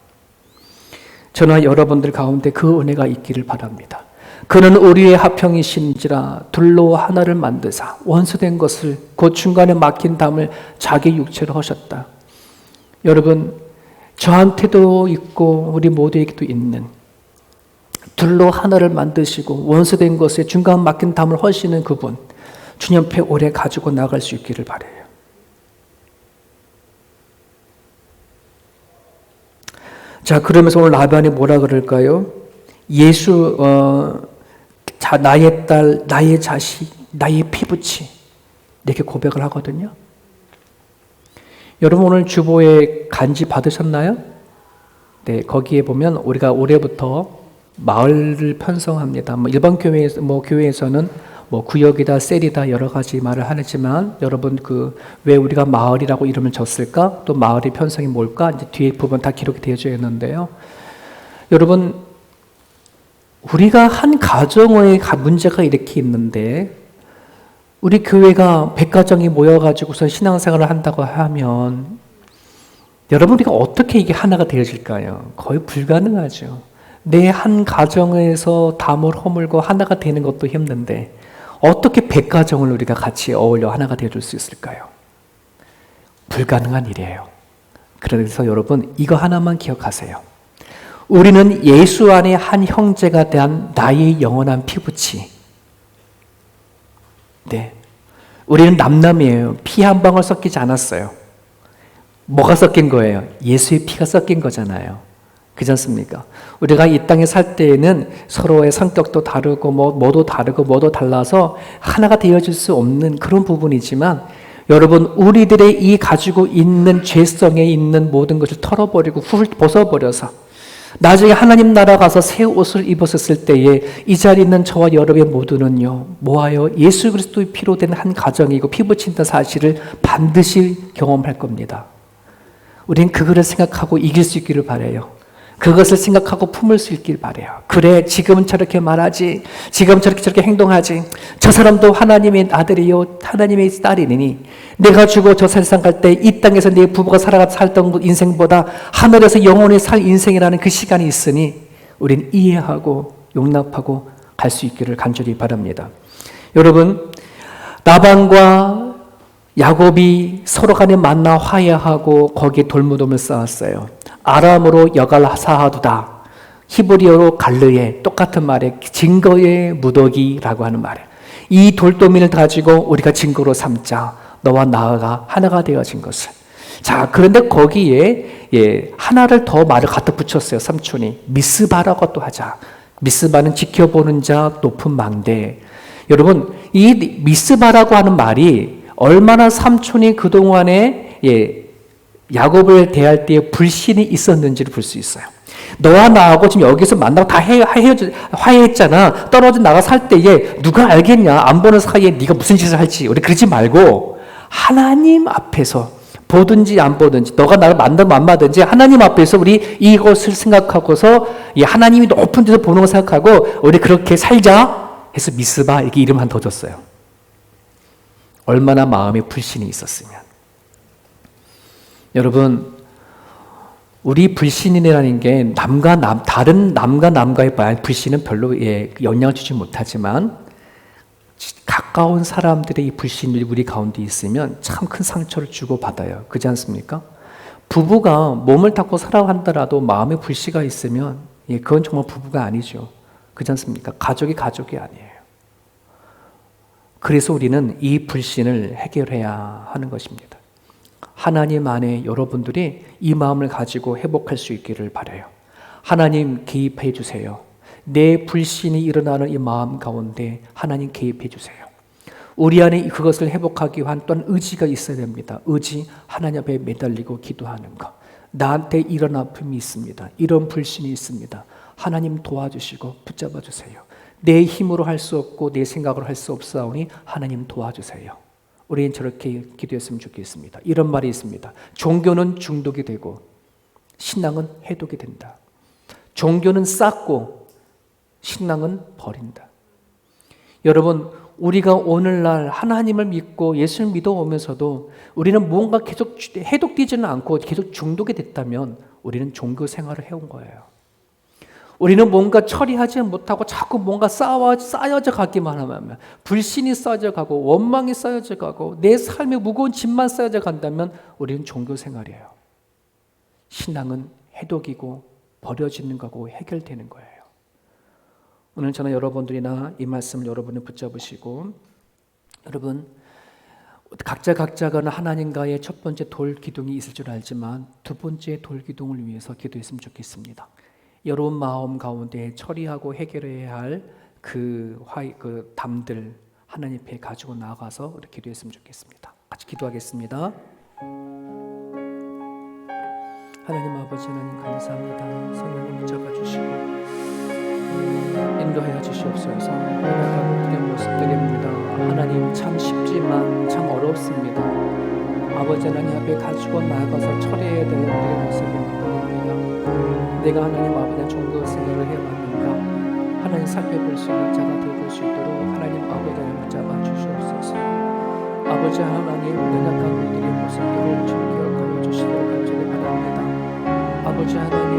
Speaker 4: 저나 여러분들 가운데 그 은혜가 있기를 바랍니다. 그는 우리의 화평이신지라 둘로 하나를 만드사 원수된 것을 곧 중간에 막힌 담을 자기 육체로 하셨다. 여러분, 저한테도 있고 우리 모두에게도 있는 둘로 하나를 만드시고 원수된 것에 중간 막힌 담을 허시는 그분, 주님 앞에 오래 가지고 나갈 수 있기를 바라요. 자, 그러면서 오늘 라반이 뭐라 그럴까요? 나의 딸, 나의 자식, 나의 피부치, 이렇게 고백을 하거든요. 여러분 오늘 주보에 간지 받으셨나요? 네, 거기에 보면 우리가 올해부터 마을을 편성합니다. 일반 교회에서는 구역이다, 셀이다 여러 가지 말을 하지만 여러분 왜 우리가 마을이라고 이름을 줬을까? 또 마을의 편성이 뭘까? 이제 뒤에 부분 다 기록이 되어져 있는데요. 여러분, 우리가 한 가정의 문제가 이렇게 있는데 우리 교회가 100가정이 모여가지고서 신앙생활을 한다고 하면 여러분 우리가 어떻게 이게 하나가 되어질까요? 거의 불가능하죠. 내 한 가정에서 담을 허물고 하나가 되는 것도 힘든데 어떻게 100가정을 우리가 같이 어울려 하나가 되어줄 수 있을까요? 불가능한 일이에요. 그래서 여러분 이거 하나만 기억하세요. 우리는 예수 안에 한 형제가 된 나의 영원한 피부치. 네, 우리는 남남이에요. 피 한 방울 섞이지 않았어요. 뭐가 섞인 거예요? 예수의 피가 섞인 거잖아요. 그렇지 않습니까? 우리가 이 땅에 살 때에는 서로의 성격도 다르고 뭐도 다르고 뭐도 달라서 하나가 되어질 수 없는 그런 부분이지만 여러분 우리들의 이 가지고 있는 죄성에 있는 모든 것을 털어버리고 벗어버려서 나중에 하나님 나라 가서 새 옷을 입었을 때에 이 자리에 있는 저와 여러분 모두는요 뭐하여 예수 그리스도의 피로 된 한 가정이고 피부친다는 사실을 반드시 경험할 겁니다. 우리는 그거를 생각하고 이길 수 있기를 바라요. 그것을 생각하고 품을 수 있길 바라요. 그래, 지금은 저렇게 말하지, 지금 저렇게 행동하지. 저 사람도 하나님의 아들이요, 하나님의 딸이니 내가 죽어 저 세상 갈 때 이 땅에서 내 부부가 살던 인생보다 하늘에서 영원히 살 인생이라는 그 시간이 있으니 우리는 이해하고 용납하고 갈 수 있기를 간절히 바랍니다. 여러분, 라반과 야곱이 서로 간에 만나 화해하고 거기에 돌무덤을 쌓았어요. 아람으로 여갈사하두다, 히브리어로 갈르에, 똑같은 말에 증거의 무더기라고 하는 말이에요. 이 돌도민을 가지고 우리가 증거로 삼자. 너와 나가 하나가 되어진 것을. 자, 그런데 거기에 하나를 더 말을 갖다 붙였어요. 삼촌이 미스바라고 또 하자. 미스바는 지켜보는 자, 높은 망대. 여러분, 이 미스바라고 하는 말이 얼마나 삼촌이 그동안에 야곱을 대할 때에 불신이 있었는지를 볼 수 있어요. 너와 나하고 지금 여기서 만나고 다 화해했잖아. 떨어져 나가 살 때에 누가 알겠냐? 안 보는 사이에 네가 무슨 짓을 할지. 우리 그러지 말고 하나님 앞에서 보든지 안 보든지 너가 나를 만나든 안 만나든지 하나님 앞에서 우리 이것을 생각하고서 하나님이 높은 데서 보는 걸 생각하고 우리 그렇게 살자 해서 미스바 이렇게 이름 한 더 줬어요. 얼마나 마음에 불신이 있었으면. 여러분, 우리 불신이라는 게 다른 남과 남과의 불신은 별로 영향을 주지 못하지만 가까운 사람들의 이 불신이 우리 가운데 있으면 참 큰 상처를 주고 받아요. 그렇지 않습니까? 부부가 몸을 닫고 살아간다라도 마음에 불씨가 있으면 그건 정말 부부가 아니죠. 그렇지 않습니까? 가족이 아니에요. 그래서 우리는 이 불신을 해결해야 하는 것입니다. 하나님 안에 여러분들이 이 마음을 가지고 회복할 수 있기를 바라요. 하나님 개입해 주세요. 내 불신이 일어나는 이 마음 가운데 하나님 개입해 주세요. 우리 안에 그것을 회복하기 위한 또한 의지가 있어야 됩니다. 의지, 하나님 앞에 매달리고 기도하는 것. 나한테 이런 아픔이 있습니다. 이런 불신이 있습니다. 하나님 도와주시고 붙잡아 주세요. 내 힘으로 할 수 없고 내 생각으로 할 수 없사오니 하나님 도와주세요. 우리는 저렇게 기도했으면 좋겠습니다. 이런 말이 있습니다. 종교는 중독이 되고 신앙은 해독이 된다. 종교는 쌓고 신앙은 버린다. 여러분, 우리가 오늘날 하나님을 믿고 예수를 믿어오면서도 우리는 뭔가 계속 해독되지는 않고 계속 중독이 됐다면 우리는 종교 생활을 해온 거예요. 우리는 뭔가 처리하지 못하고 자꾸 뭔가 쌓여져 가기만 하면, 불신이 쌓여져 가고 원망이 쌓여져 가고 내 삶에 무거운 짐만 쌓여져 간다면 우리는 종교 생활이에요. 신앙은 해독이고 버려지는 거고 해결되는 거예요. 오늘 저는 여러분들이나 이 말씀을 여러분이 붙잡으시고, 여러분 각자가 하나님과의 첫 번째 돌 기둥이 있을 줄 알지만 두 번째 돌 기둥을 위해서 기도했으면 좋겠습니다. 여러분 마음 가운데 처리하고 해결해야 할 그 담들 하나님 앞에 가지고 나아가서 우리 기도했으면 좋겠습니다. 같이 기도하겠습니다. 하나님 아버지, 하나님 감사합니다. 성령님 붙잡아 주시고 인도하여 주시옵소서. 나아가는 모습들입니다. 하나님, 참 쉽지만 참 어렵습니다. 아버지 하나님 앞에 가지고 나아가서 처리해야 될 우리의 모습이 많습니다. 내가 하나님 아버지의 종교 생활을 해왔는가 하나님 살펴볼 수 있는 자가 되어볼 수 있도록 하나님 아버지를 붙잡아 주시옵소서. 아버지 하나님, 연약한 우리들의 모습들을 좀 기억하여 주시도록 간절히 바랍니다. 아버지 하나님,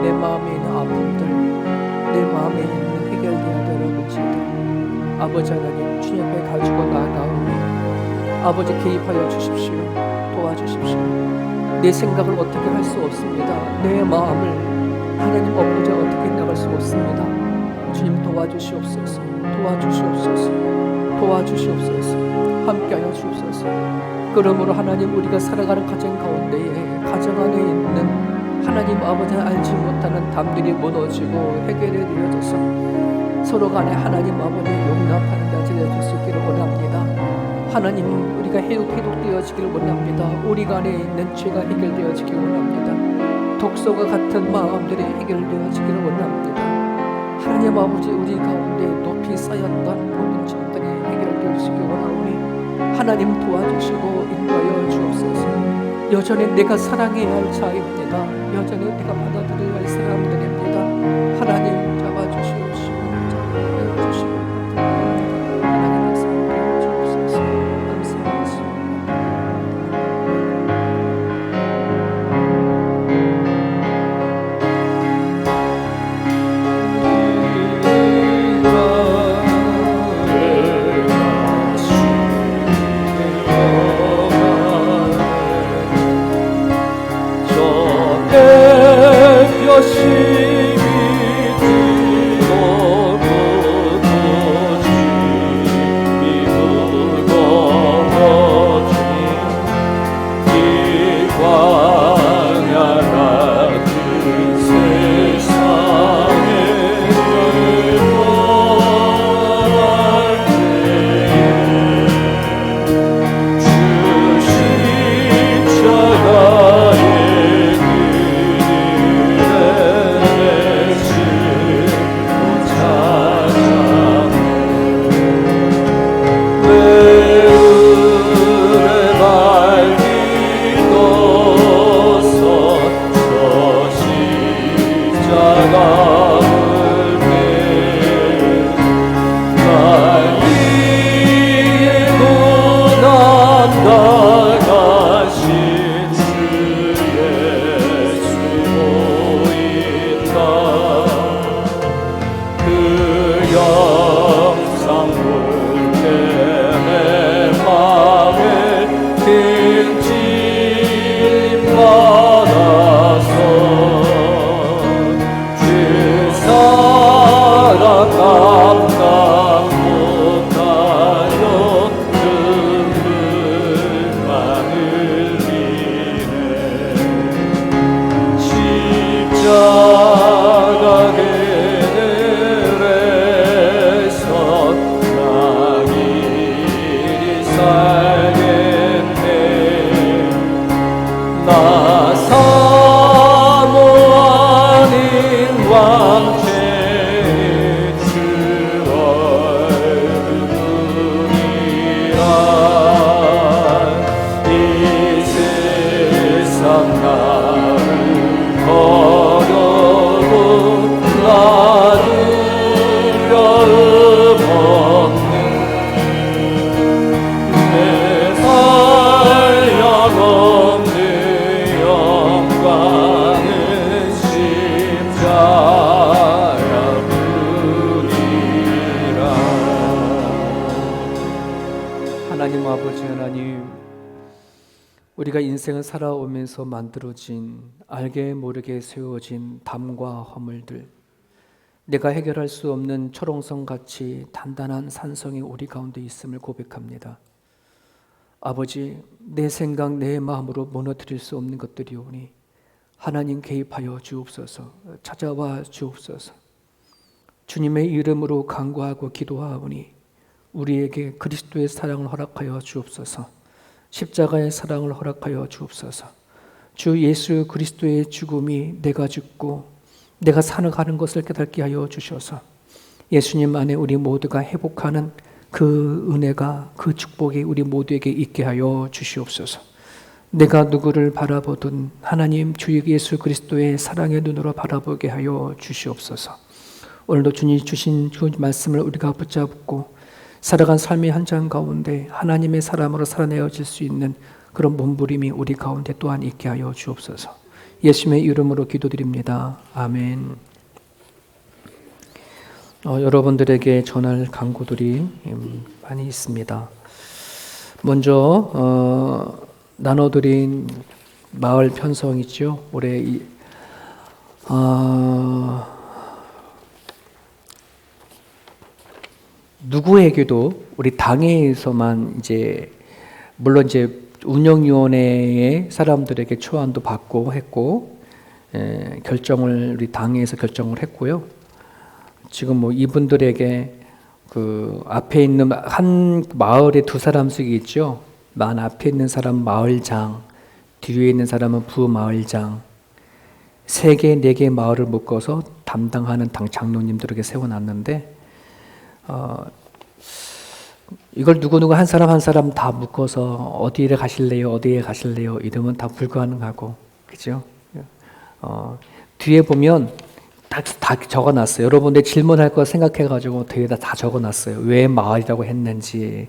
Speaker 4: 내 마음에 있는 아픔들, 내 마음에 있는 해결되어야 될 문제들, 아버지 하나님 주님 앞에 가지고 나아가오니 아버지 개입하여 주십시오. 도와주십시오. 내 생각을 어떻게 할 수 없습니다. 내 마음을 하나님 없고자 어떻게 나갈 수 없습니다. 주님 도와주시옵소서. 도와주시옵소서. 도와주시옵소서. 함께하여 주옵소서. 그러므로 하나님 우리가 살아가는 가정 가운데에 가정 안에 있는 하나님 아버지 알지 못하는 담들이 무너지고 해결이 되어져서 서로 간에 하나님 아버지 용납하는 자들이 될 수 있기를 원합니다. 하나님 우리가 회복되어지기를 원합니다. 우리 간에 있는 죄가 해결되어지기를 원합니다. 독소가 같은 마음들이 해결되어지기를 원합니다. 하나님 아버지 우리 가운데 높이 쌓였던 모든 죄들이 해결되어지기를 원하오니 하나님 도와주시고 인도하여 주옵소서. 여전히 내가 사랑해야 할 자입니다. 여전히 내가 받아들여야 할 사람들입니다. 하나님 잡아주시옵시고 잡아주시옵시고 하나님 말씀 주옵소서. 감사합니다. 하나님 아버지 하나님, 우리가 인생을 살아오면서 만들어진 알게 모르게 세워진 담과 허물들, 내가 해결할 수 없는 초롱성같이 단단한 산성이 우리 가운데 있음을 고백합니다. 아버지, 내 생각 내 마음으로 무너뜨릴 수 없는 것들이 오니 하나님 개입하여 주옵소서. 찾아와 주옵소서. 주님의 이름으로 간구하고 기도하오니 우리에게 그리스도의 사랑을 허락하여 주옵소서. 십자가의 사랑을 허락하여 주옵소서. 주 예수 그리스도의 죽음이 내가 죽고 내가 살아가는 것을 깨닫게 하여 주셔서 예수님 안에 우리 모두가 회복하는 그 은혜가, 그 축복이 우리 모두에게 있게 하여 주시옵소서. 내가 누구를 바라보든 하나님 주 예수 그리스도의 사랑의 눈으로 바라보게 하여 주시옵소서. 오늘도 주님 주신 그 말씀을 우리가 붙잡고 살아간 삶의 현장 가운데 하나님의 사람으로 살아내어질 수 있는 그런 몸부림이 우리 가운데 또한 있게 하여 주옵소서. 예수님의 이름으로 기도드립니다. 아멘. 여러분들에게 전할 간구들이 많이 있습니다. 먼저 나눠드린 마을 편성이죠. 올해 누구에게도 우리 당회에서만 이제 물론 이제 운영위원회의 사람들에게 초안도 받고 했고 결정을 우리 당회에서 결정을 했고요. 지금 뭐 이분들에게 그 앞에 있는 한 마을에 두 사람씩 있죠. 만 앞에 있는 사람 마을장, 뒤에 있는 사람은 부마을장, 3개, 4개 마을을 묶어서 담당하는 당 장로님들에게 세워놨는데 이걸 누구누구 한 사람 한 사람 다 묶어서 어디에 가실래요? 어디에 가실래요? 이러면 다 불가능하고, 그죠? 뒤에 보면 다 적어놨어요. 여러분들 질문할 거 생각해가지고 뒤에다 다 적어놨어요. 왜 마을이라고 했는지,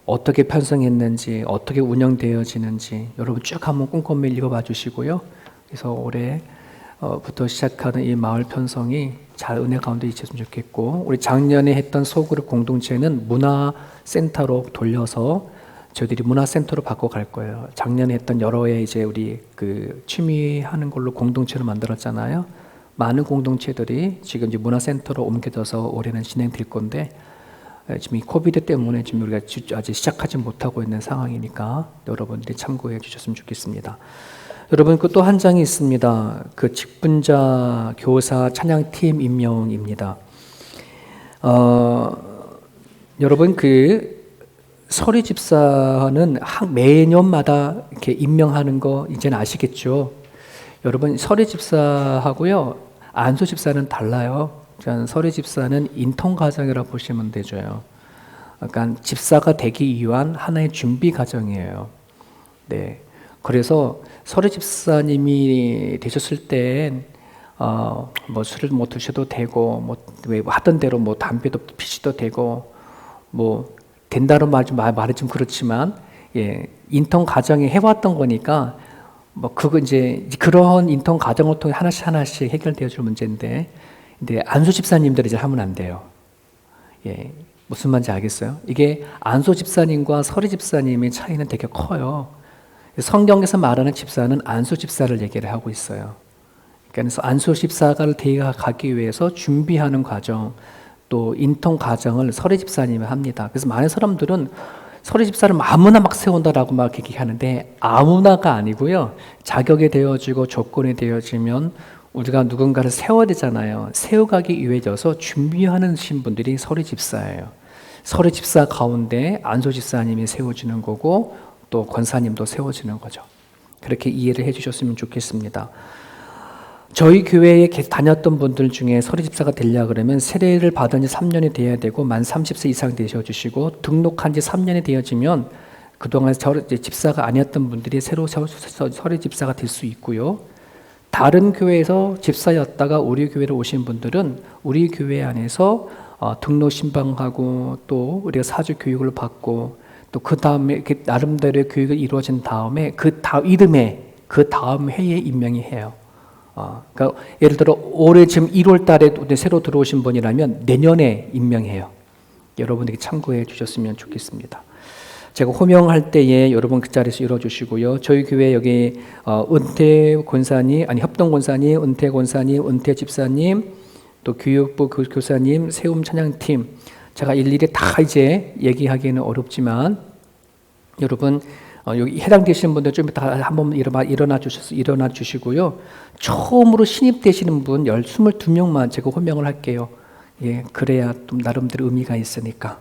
Speaker 4: 어떻게 편성했는지, 어떻게 운영되어지는지 여러분 쭉 한번 꼼꼼히 읽어봐 주시고요. 그래서 올해부터 시작하는 이 마을 편성이 잘 은혜 가운데 있었으면 좋겠고, 우리 작년에 했던 소그룹 공동체는 문화센터로 돌려서 저희들이 문화센터로 바꿔갈 거예요. 작년에 했던 여러 해 이제 우리 그 취미하는 걸로 공동체를 만들었잖아요. 많은 공동체들이 지금 이제 문화센터로 옮겨져서 올해는 진행될 건데, 지금 이 코비드 때문에 지금 우리가 아직 시작하지 못하고 있는 상황이니까 여러분들이 참고해 주셨으면 좋겠습니다. 여러분 그 또 한 장이 있습니다. 그 직분자 교사 찬양팀 임명입니다. 여러분 그 서리 집사는 매년마다 이렇게 임명하는 거 이제는 아시겠죠? 여러분 서리 집사하고요 안수 집사는 달라요. 서리 집사는 인턴 과정이라고 보시면 되죠. 그러니까 집사가 되기 위한 하나의 준비 과정이에요. 네. 그래서 서리 집사님이 되셨을 땐 뭐 술을 뭐 드셔도 되고 뭐 왜 하던 대로 뭐 담배도 피셔도 되고 뭐 된다는 말이 좀 그렇지만 예 인턴 과정에 해왔던 거니까 뭐 그거 이제 그런 인턴 과정을 통해 하나씩 해결되어 줄 문제인데, 근데 안수 집사님들이 이제 하면 안 돼요. 예 무슨 말인지 알겠어요? 이게 안수 집사님과 서리 집사님의 차이는 되게 커요. 성경에서 말하는 집사는 안수 집사를 얘기를 하고 있어요. 그래서 안수 집사가 되어가기 위해서 준비하는 과정, 또 인턴 과정을 서리 집사님이 합니다. 그래서 많은 사람들은 서리 집사를 아무나 막 세운다라고 막 얘기하는데 아무나가 아니고요. 자격이 되어지고 조건이 되어지면 우리가 누군가를 세워야 되잖아요. 세워가기 위해서 준비하는 신분들이 서리 집사예요. 서리 집사 가운데 안수 집사님이 세워지는 거고 또 권사님도 세워지는 거죠. 그렇게 이해를 해주셨으면 좋겠습니다. 저희 교회에 다녔던 분들 중에 서리 집사가 되려고 그러면 세례를 받은 지 3년이 되어야 되고 만 30세 이상 되셔주시고 등록한 지 3년이 되어지면 그동안 집사가 아니었던 분들이 새로 서리 집사가 될 수 있고요. 다른 교회에서 집사였다가 우리 교회로 오신 분들은 우리 교회 안에서 등록 신방하고 또 우리가 사주 교육을 받고 또 그 다음에 나름대로의 교육이 이루어진 다음에 그 다음 해에 임명이 해요. 그러니까 예를 들어 올해 지금 1월 달에 새로 들어오신 분이라면 내년에 임명해요. 여러분에게 참고해 주셨으면 좋겠습니다. 제가 호명할 때에 여러분 그 자리에서 이뤄주시고요. 저희 교회 여기 은퇴 권사님, 협동 권사님, 은퇴 권사님, 은퇴 집사님, 또 교육부 교사님, 세움 찬양팀, 제가 일일이 다 이제 얘기하기는 어렵지만 여러분 여기 해당되시는 분들 좀 이따 한번 일어나 주시고요. 처음으로 신입되시는 분 22명만 제가 호명을 할게요. 예, 그래야 좀 나름대로 의미가 있으니까.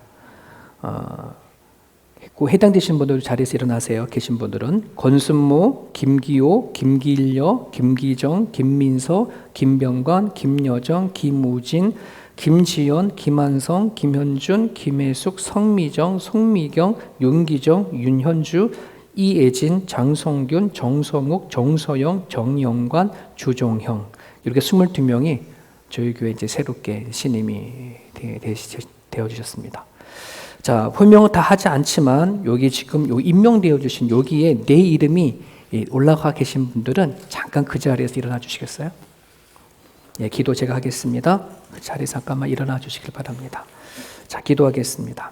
Speaker 4: 그 해당되시는 분들 자리에서 일어나세요. 계신 분들은 권순모, 김기호, 김길여, 김기정, 김민서, 김병관, 김여정, 김우진, 김지연, 김한성, 김현준, 김혜숙, 성미정, 송미경, 윤기정, 윤현주, 이애진, 장성균, 정성욱, 정서영, 정영관, 주종형, 이렇게 22명이 저희 교회 이제 새롭게 신임이 되어 주셨습니다. 자, 호명은 다 하지 않지만 여기 지금 요 임명되어 주신 여기에 내 이름이 올라가 계신 분들은 잠깐 그 자리에서 일어나 주시겠어요? 예, 기도 제가 하겠습니다. 그 자리에 잠깐만 일어나 주시길 바랍니다. 자, 기도하겠습니다.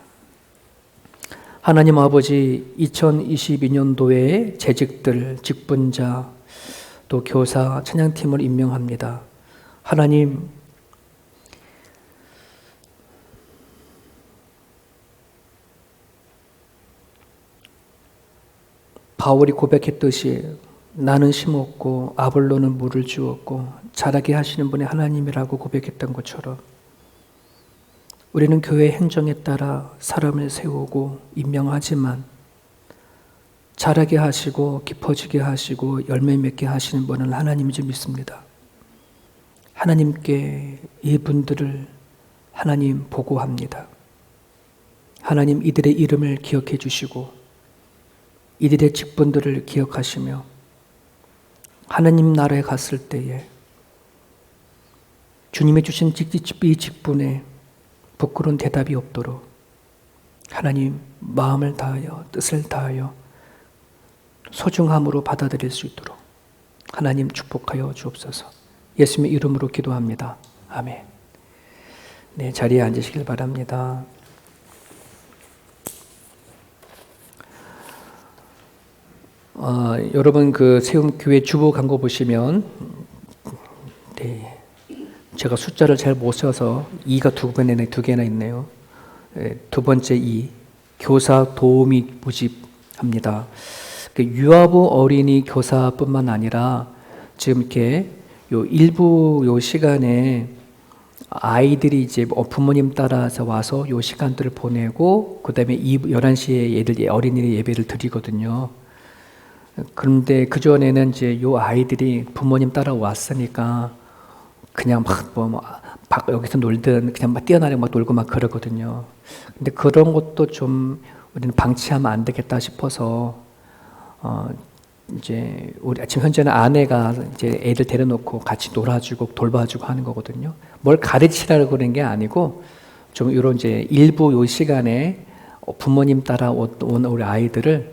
Speaker 4: 하나님 아버지, 2022년도에 재직들, 직분자, 또 교사, 찬양팀을 임명합니다. 하나님, 바울이 고백했듯이 나는 심었고 아볼로는 물을 주었고 자라게 하시는 분이 하나님이라고 고백했던 것처럼 우리는 교회 행정에 따라 사람을 세우고 임명하지만 자라게 하시고 깊어지게 하시고 열매 맺게 하시는 분은 하나님인 줄 믿습니다. 하나님께 이분들을 하나님 보고합니다. 하나님 이들의 이름을 기억해 주시고 이들의 직분들을 기억하시며 하나님 나라에 갔을 때에 주님이 주신 이 직분에 부끄러운 대답이 없도록 하나님 마음을 다하여 뜻을 다하여 소중함으로 받아들일 수 있도록 하나님 축복하여 주옵소서. 예수님의 이름으로 기도합니다. 아멘. 네, 자리에 앉으시길 바랍니다. 여러분 그 세움 교회 주보 광고 보시면 네, 제가 숫자를 잘 못 써서 2가 두 개나 있네요. 네, 두 번째 2 교사 도우미 모집합니다. 유아부 어린이 교사뿐만 아니라 지금 이렇게 요 일부 요 시간에 아이들이 이제 부모님 따라서 와서 요 시간들을 보내고 그다음에 11시에 얘들 어린이 예배를 드리거든요. 그런데 그 전에는 이제 요 아이들이 부모님 따라 왔으니까 그냥 막 여기서 놀든 그냥 막 뛰어나려 막 놀고 막 그러거든요. 근데 그런 것도 좀 우리는 방치하면 안 되겠다 싶어서 이제 우리 지금 현재는 아내가 이제 애들 데려놓고 같이 놀아주고 돌봐주고 하는 거거든요. 뭘 가르치라고 그런 게 아니고 좀 이런 이제 일부 요 시간에 부모님 따라 온 우리 아이들을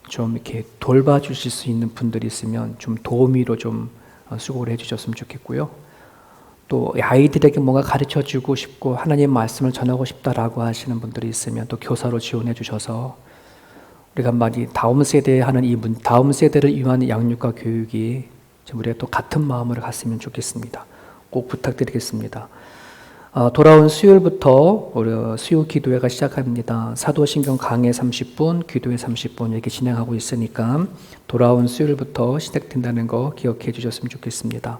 Speaker 4: 좀 이렇게 돌봐주실 수 있는 분들이 있으면 좀 도우미로 좀 수고를 해주셨으면 좋겠고요. 또 아이들에게 뭔가 가르쳐주고 싶고 하나님 말씀을 전하고 싶다라고 하시는 분들이 있으면 또 교사로 지원해 주셔서 우리가 많이 다음 세대에 하는 다음 세대를 위한 양육과 교육이 우리가 또 같은 마음으로 갔으면 좋겠습니다. 꼭 부탁드리겠습니다. 돌아온 수요일부터 우리 수요 기도회가 시작합니다. 사도신경 강해 30분, 기도회 30분 이렇게 진행하고 있으니까 돌아온 수요일부터 시작된다는 거 기억해 주셨으면 좋겠습니다.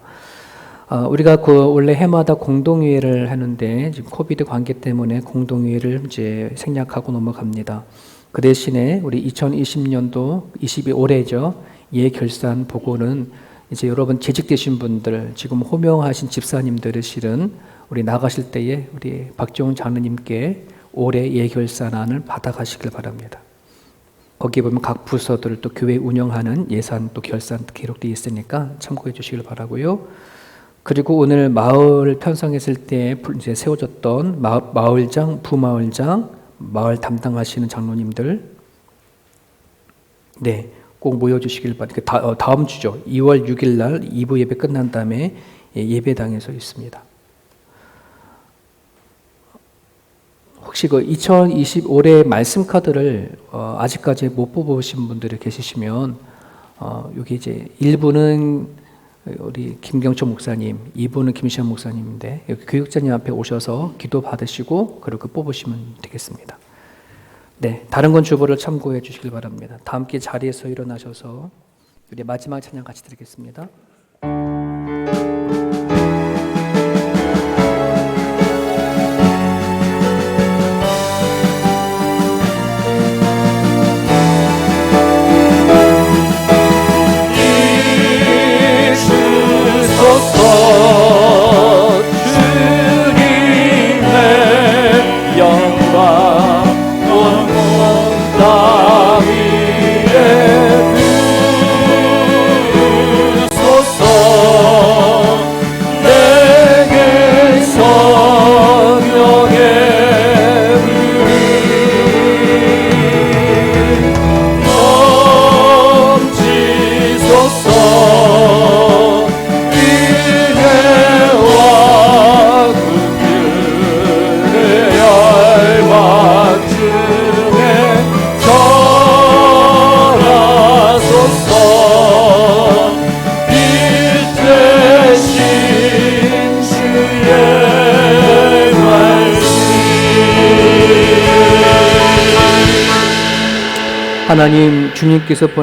Speaker 4: 우리가 원래 해마다 공동회의를 하는데 지금 코비드 관계 때문에 공동회의를 이제 생략하고 넘어갑니다. 그 대신에 우리 2020년도 올해죠. 예결산 보고는 이제 여러분 재직되신 분들 지금 호명하신 집사님들을 실은 우리 나가실 때에 우리 박정훈 장로님께 올해 예결산안을 받아가시길 바랍니다. 거기에 보면 각 부서들 또 교회 운영하는 예산 또 결산 기록되어 있으니까 참고해 주시길 바라고요. 그리고 오늘 마을 편성했을 때 이제 세워졌던 마을장, 부마을장, 마을 담당하시는 장로님들, 네, 꼭 모여주시길 바랍니다. 다음 주죠. 2월 6일 날 2부 예배 끝난 다음에 예배당에서 있습니다. 혹시 그 2020 올해 말씀 카드를 아직까지 못 뽑으신 분들이 계시면 여기 이제 1부는 우리 김경철 목사님, 2부는 김시현 목사님인데 여기 교육자님 앞에 오셔서 기도 받으시고 그리고 뽑으시면 되겠습니다. 네, 다른 건 주보를 참고해 주시길 바랍니다. 다 함께 자리에서 일어나셔서 우리 마지막 찬양 같이 드리겠습니다.
Speaker 2: 주님의 영광 온 땅 위에 부으소서. 내게 성령의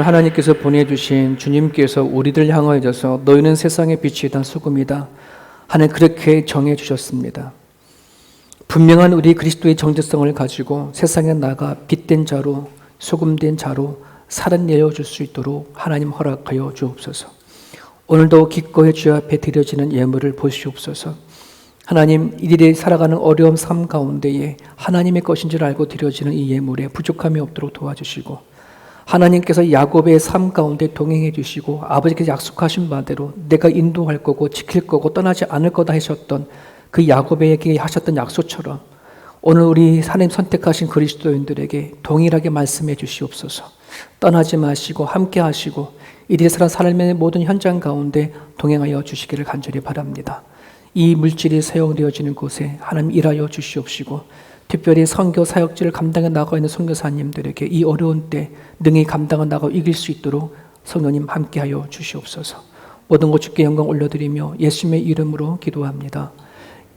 Speaker 4: 하나님께서 보내주신 주님께서 우리들 향하여서 너희는 세상의 빛이다 소금이다 하는 그렇게 정해 주셨습니다. 분명한 우리 그리스도의 정체성을 가지고 세상에 나가 빛된 자로 소금된 자로 살아내어 줄 수 있도록 하나님 허락하여 주옵소서. 오늘도 기꺼이 주 앞에 드려지는 예물을 보시옵소서. 하나님, 이들이 살아가는 어려운 삶 가운데에 하나님의 것인 줄 알고 드려지는 이 예물에 부족함이 없도록 도와주시고, 하나님께서 야곱의 삶 가운데 동행해 주시고 아버지께서 약속하신 바대로 내가 인도할 거고 지킬 거고 떠나지 않을 거다 하셨던 그 야곱에게 하셨던 약속처럼 오늘 우리 하나님 선택하신 그리스도인들에게 동일하게 말씀해 주시옵소서. 떠나지 마시고 함께 하시고 이들이 살아 삶의 모든 현장 가운데 동행하여 주시기를 간절히 바랍니다. 이 물질이 사용되어지는 곳에 하나님 일하여 주시옵시고, 특별히 선교 사역지를 감당해 나가 있는 선교사님들에게 이 어려운 때 능히 감당해 나가 이길 수 있도록 성령님 함께하여 주시옵소서. 모든 것 주께 영광 올려드리며 예수님의 이름으로 기도합니다.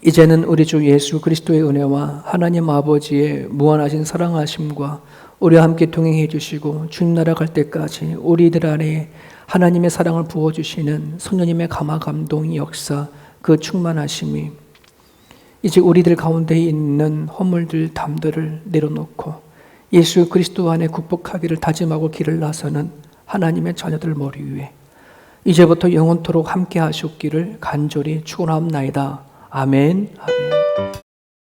Speaker 4: 이제는 우리 주 예수 그리스도의 은혜와 하나님 아버지의 무한하신 사랑하심과 우리와 함께 동행해 주시고 주님 나라 갈 때까지 우리들 안에 하나님의 사랑을 부어주시는 성령님의 감화 감동 역사, 그 충만하심이 이제 우리들 가운데 있는 허물들 담들을 내려놓고 예수 그리스도 안에 극복하기를 다짐하고 길을 나서는 하나님의 자녀들 머리 위에 이제부터 영원토록 함께 하시옵기를 간절히 축원하옵나이다. 아멘. 아멘.